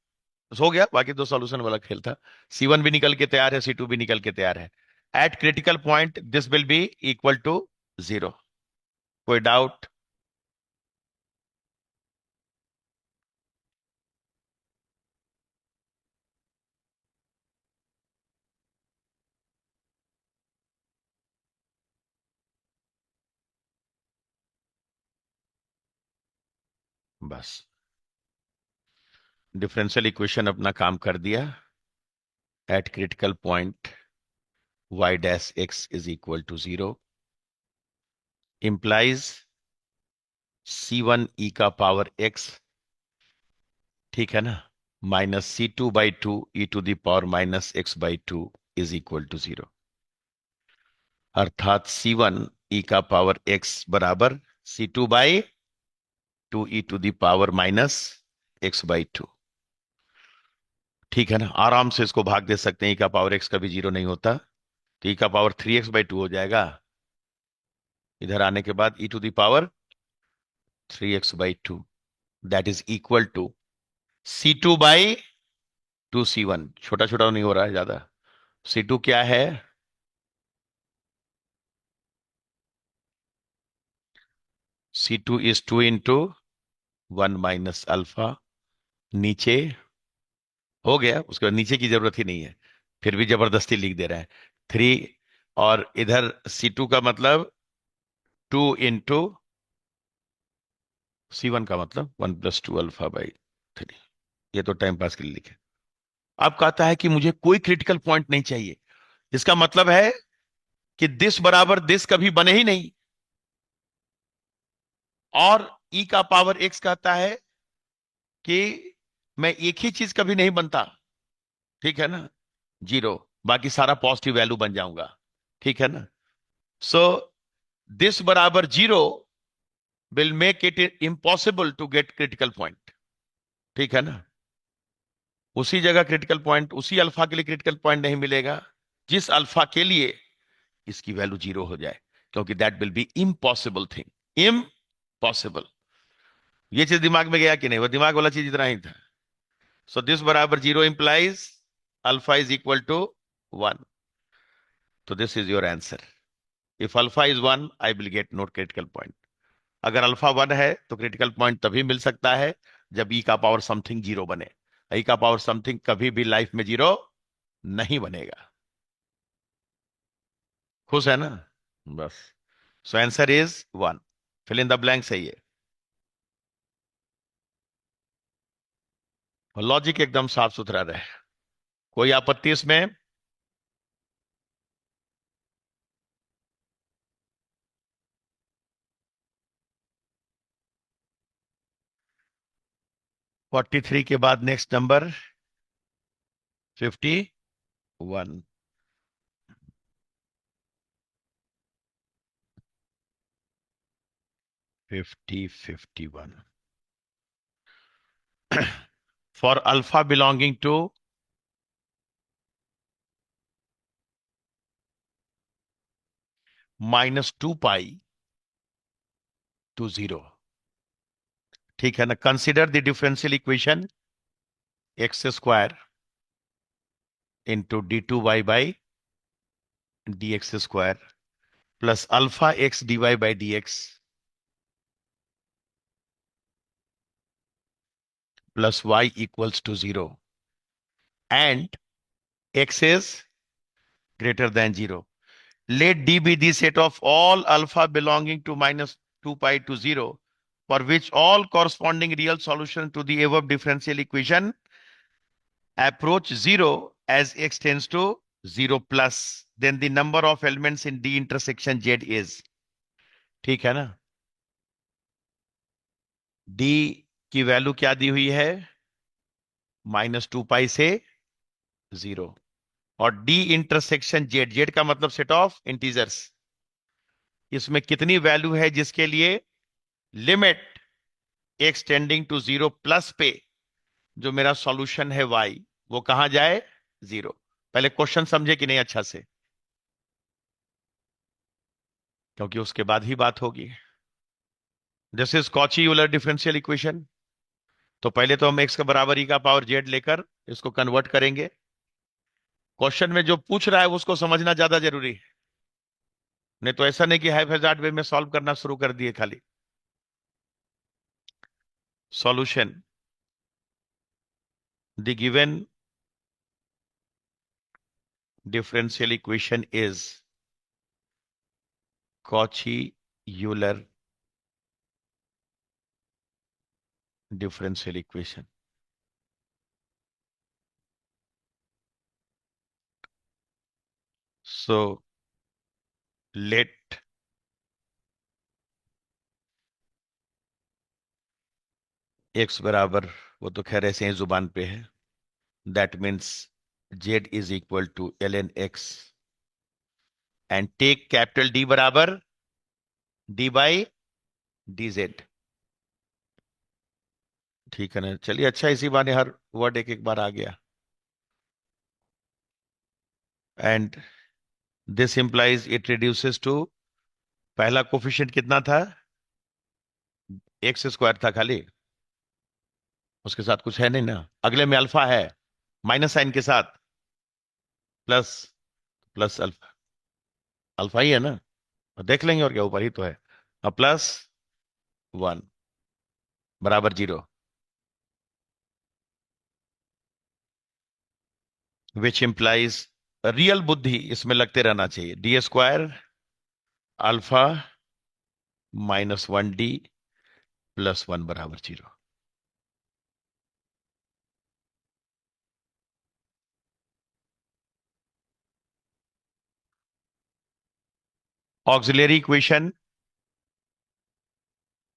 हो गया, बाकी तो सॉल्यूशन वाला खेल था। C1 भी निकल के तैयार है, C2 भी निकल के तैयार है। At critical point this will be equal to 0। कोई डाउट? बस डिफरेंशियल इक्वेशन अपना काम कर दिया। Eight critical point y' (x) = 0 implies C1 e⁻x, ठीक है ना, -C2/2 e⁻⁻x/2 is equal to 0। अर्थात C1 e⁻x बराबर C2/2 e⁻⁻x/2। ठीक है ना। आराम से इसको भाग दे सकते हैं, e⁻x कभी 0 नहीं होता, तो e⁻3x/2 हो जाएगा। इधर आने के बाद e⁻3x/2 that is equal to C2/2 C1। छोटा छोटा नहीं हो रहा है ज्यादा। C2 क्या है, C2 इज 2 × 1 - अल्फा। नीचे हो गया, उसके बाद नीचे की जरूरत ही नहीं है, फिर भी जबरदस्ती लिख दे रहे हैं 3। और इधर C2 का मतलब 2 × C1 का मतलब 1 + 2 अल्फा/3। ये तो टाइम पास के लिए लिखे। अब कहता है कि मुझे कोई क्रिटिकल पॉइंट नहीं चाहिए। इसका मतलब है कि दिस बराबर दिस कभी बने ही नहीं। और e⁻x कहता है कि मैं एक ही चीज कभी नहीं बनता। ठीक है ना, 0, बाकी सारा पॉजिटिव वैल्यू बन जाऊंगा। ठीक है ना। सो दिस बराबर 0 will make it impossible to get critical point. ठीक है ना। उसी जगह क्रिटिकल पॉइंट, उसी अल्फा के लिए क्रिटिकल पॉइंट नहीं मिलेगा जिस अल्फा के लिए इसकी वैल्यू 0 हो जाए, क्योंकि that will B impossible thing, impossible. ये चीज दिमाग में गया कि नहीं, वो दिमाग वाला चीज इतना ही था। सो दिस बराबर 0 implies alpha is equal to 1। तो this is your answer. If alpha is 1 I will get no critical point. अगर अल्फा 1 है तो क्रिटिकल पॉइंट तभी मिल सकता है जब e⁻ समथिंग 0 बने। e⁻ समथिंग कभी भी लाइफ में 0 नहीं बनेगा। खुश है ना। बस, so answer is 1। Fill in the blank सही है। और लॉजिक एकदम साफ सुथरा रहे। कोई आपत्ति इसमें? फोर्टी थ्री के बाद next number 51। 51 for alpha belonging to -2π to 0। ठीक है ना। Consider the differential equation x² into d2y/dx² plus αx dy/dx plus y equals to 0 and x is greater than 0. Let D be the set of all alpha belonging to minus 2 pi to 0, for which all corresponding real solution to the above differential equation approach 0 as x tends to 0 plus. Then the number of elements in D intersection Z is. ठीक है ना? D की value क्या दी हुई है? -2 पाई से 0. और D intersection Z, Z का मतलब सेट ऑफ इंटीजर्स, इसमें कितनी वैल्यू है जिसके लिए limit x tending to 0 plus पे जो मेरा सॉल्यूशन है y वो कहां जाए? 0. पहले क्वेश्चन समझे कि नहीं अच्छा से, क्योंकि उसके बाद ही बात होगी. This is Cauchy Euler differential equation. तो पहले तो हम x का बराबर e का पावर z लेकर इसको कन्वर्ट करेंगे. क्वेश्चन में जो पूछ रहा है उसको समझना ज्यादा जरूरी है, नहीं तो ऐसा नहीं कि हैफेजार्ड वे में सॉल्व करना शुरू कर दिए खाली. Solution, the given differential equation is Cauchy-Euler differential equation. So let x बराबर, वो तो खैर ऐसे ही जुबान पे है, that means z is equal to ln x and take capital D बराबर d by dz. ठीक है ना? चलिए अच्छा, इसी बहाने हर वर्ड एक एक बार आ गया. And this implies it reduces to, पहला कोफिशिएंट कितना था? x² था खाली, उसके साथ कुछ है नहीं ना. अगले में अल्फा है माइनस साइन के साथ, प्लस प्लस अल्फा, अल्फा ही है ना, देख लेंगे और क्या, ऊपर ही तो है. अब प्लस 1 बराबर 0, विच इंप्लाइज, रियल बुद्धि इसमें लगते रहना चाहिए. d² अल्फा -1d प्लस 1 बराबर 0. Auxiliary equation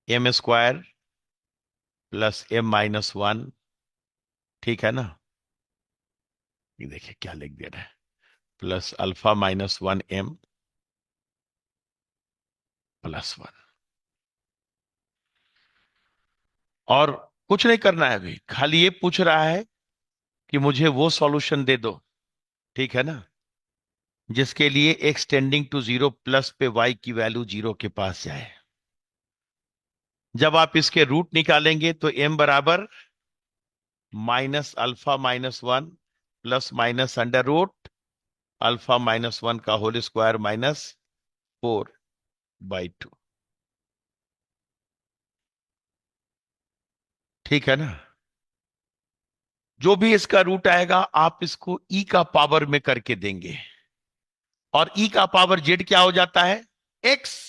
m² plus m-1, ठीक है ना? ये देखिए क्या लिख दे रहा है, प्लस अल्फा -1m प्लस 1. और कुछ नहीं करना है अभी, खाली ये पूछ रहा है कि मुझे वो सॉल्यूशन दे दो, ठीक है ना, जिसके लिए x टेंडिंग टू 0 प्लस पे y की वैल्यू 0 के पास जाए. जब आप इसके रूट निकालेंगे तो m बराबर -α-1 प्लस माइनस अंडर रूट α-1 का होल स्क्वायर -4/2. ठीक है ना? जो भी इसका रूट आएगा आप इसको e का पावर में करके देंगे, और e का पावर z क्या हो जाता है? x.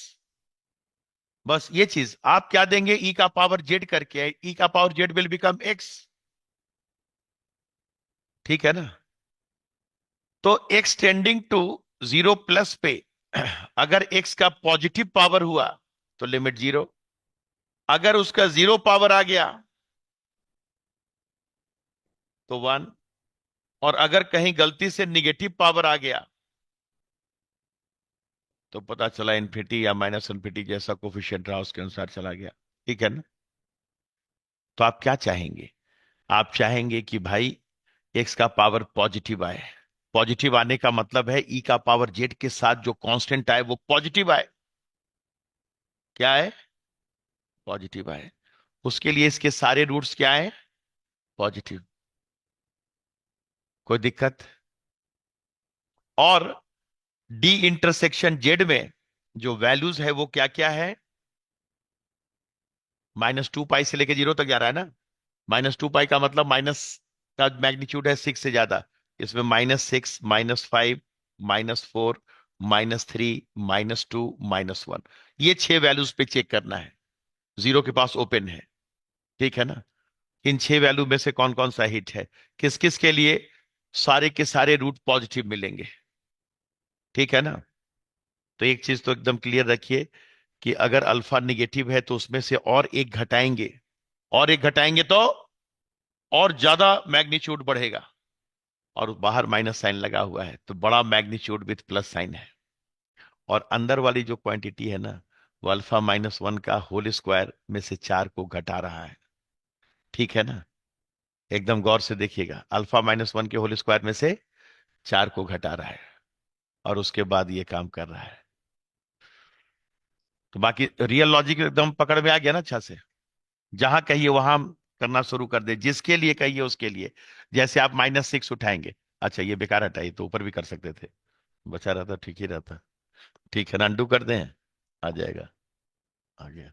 बस ये चीज आप क्या देंगे, e का पावर z करके, e का power z will become x. ठीक है ना? तो x टेंडिंग टू 0 प्लस पे अगर x का पॉजिटिव पावर हुआ तो लिमिट 0, अगर उसका 0 पावर आ गया तो 1, और अगर कहीं गलती से निगेटिव पावर आ गया तो पता चला इन्फिनिटी या माइनस इन्फिनिटी जैसा कोफिशिएंट रहा उसके अनुसार चला गया. ठीक है ना? तो आप क्या चाहेंगे? आप चाहेंगे कि भाई x का पावर पॉजिटिव आए. पॉजिटिव आने का मतलब है e का पावर z के साथ जो कांस्टेंट आए वो पॉजिटिव आए. क्या है? पॉजिटिव आए. उसके लिए इसके सारे रूट्स क्या है? पॉजिटिव. कोई दिक्कत? और d इंटरसेक्शन z में जो वैल्यूज है वो क्या क्या है? -2 पाई से लेके 0 तक जा रहा है ना. -2 पाई का मतलब माइनस का मैग्नीट्यूड है 6 से ज्यादा। इसमें -6, -5, -4, -3, -2, -1, ये 6 वैल्यूज पे चेक करना है। जीरो के पास ओपन है, ठीक है ना। इन 6 वैल्यू में से कौन कौन सा हिट है, किस किस के लिए सारे के सारे रूट पॉजिटिव मिलेंगे, ठीक है ना। तो एक चीज तो एकदम क्लियर रखिए कि अगर अल्फा निगेटिव है तो उसमें से और एक घटाएंगे, और एक घटाएंगे तो और ज्यादा मैग्नीट्यूड बढ़ेगा। और बाहर माइनस साइन लगा हुआ है तो बड़ा मैग्नीट्यूड विथ प्लस साइन है। और अंदर वाली जो क्वांटिटी है ना, वो अल्फा-1 का होल स्क्वायर में से 4 को घटा रहा है, ठीक है ना। एकदम गौर से देखिएगा, अल्फा-1 के होल स्क्वायर में से 4 को घटा रहा है और उसके बाद ये काम कर रहा है। तो बाकी रियल लॉजिक एकदम पकड़ में आ गया ना अच्छा से। जहां कहिए वहां करना शुरू कर दे, जिसके लिए कहिए उसके लिए। जैसे आप -6 उठाएंगे, अच्छा ये बेकार हटाइए, तो ऊपर भी कर सकते थे, बचा रहता ठीक ही रहता। ठीक है ना, अनडू कर दें, आ जाएगा, आ गया।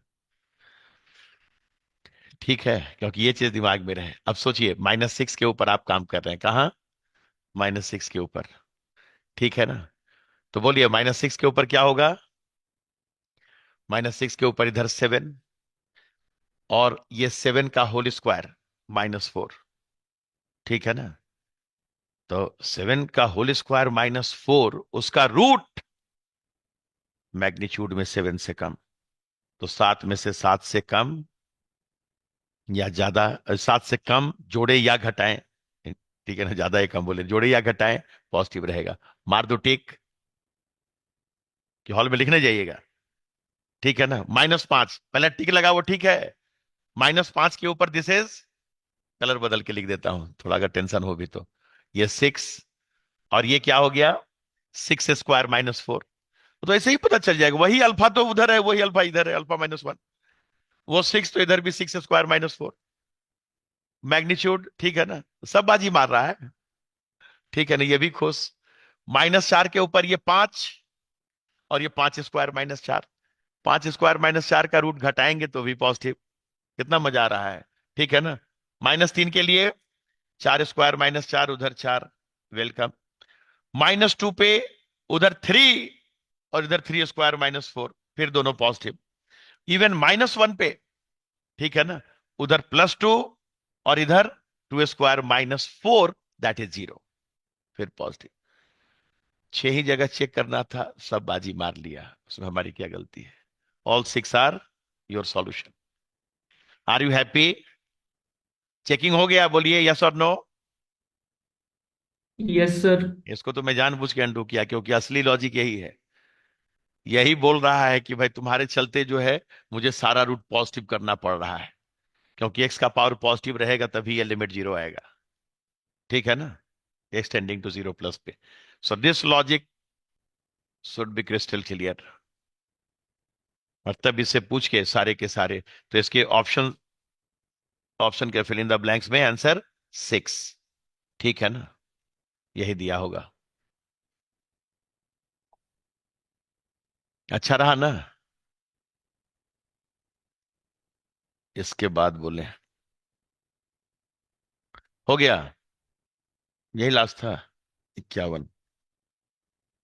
ठीक है, क्योंकि ये चीज दिमाग में रहे। अब सोचिए -6 के ऊपर आप काम कर रहे हैं, कहाँ, -6 के ऊपर, ठीक है ना। तो बोलिए -6 के ऊपर क्या होगा, -6 के ऊपर इधर 7, और ये 7 का होल स्क्वायर -4, ठीक है ना। तो 7 का होल स्क्वायर -4, उसका रूट मैग्नीट्यूड में 7 से कम, तो 7 में से 7 से कम या ज्यादा, 7 से कम जोड़े या घटाएं, ठीक है ना, ज्यादा या कम बोले, जोड़े या घटाएं, पॉजिटिव रहेगा। मार दो टिक, कि हॉल में लिखने जाइएगा, ठीक है ना। -5 पहले टिक लगा, वो ठीक है। -5 के ऊपर दिस इज, कलर बदल के लिख देता हूं थोड़ा, अगर टेंशन हो भी तो, ये 6, और ये क्या हो गया, 6 स्क्वायर -4। तो ऐसे ही पता चल जाएगा, वही अल्फा तो उधर है, वही अल्फा इधर है, अल्फा-1, वो 6 तो इधर भी 6 स्क्वायर -4, मैग्नीट्यूड, ठीक है ना। सब बाजी मार रहा है, ठीक है ना, ये भी खुश। -4 के ऊपर ये 5, और ये 5 स्क्वायर -4, 5 स्क्वायर-4 का रूट घटाएंगे तो भी पॉजिटिव। कितना मजा आ रहा है, ठीक है ना। -3 के लिए 4 स्क्वायर-4, उधर 4, वेलकम। -2 पे उधर 3, और इधर 3 स्क्वायर-4, फिर दोनों पॉजिटिव। इवन -1 पे, ठीक है ना, उधर +2, और इधर 2 स्क्वायर-4, दैट इज 0, फिर पॉजिटिव। 6 ही जगह चेक करना था, सब बाजी मार लिया, उसमें हमारी क्या गलती है। All 6 are your solution. Are you happy, checking हो गया, बोलिए यस और नो। Yes sir. इसको तो मैं जानबूझ के अंडू किया, क्योंकि असली लॉजिक यही है, यही बोल रहा है कि भाई तुम्हारे चलते जो है मुझे सारा रूट पॉजिटिव करना पड़ रहा है, क्योंकि एक्स का पावर पॉजिटिव रहेगा तभी ये लिमिट 0 आएगा, ठीक है ना, एक्सटेंडिंग टू 0 प्लस पे। So this logic should be crystal clear. और तब इससे पूछ के सारे के सारे, तो इसके ऑप्शन, ऑप्शन के फिल इन द ब्लैंक्स में आंसर 6, ठीक है ना, यही दिया होगा। अच्छा रहा ना। इसके बाद बोले, हो गया, यही लास्ट था, 51।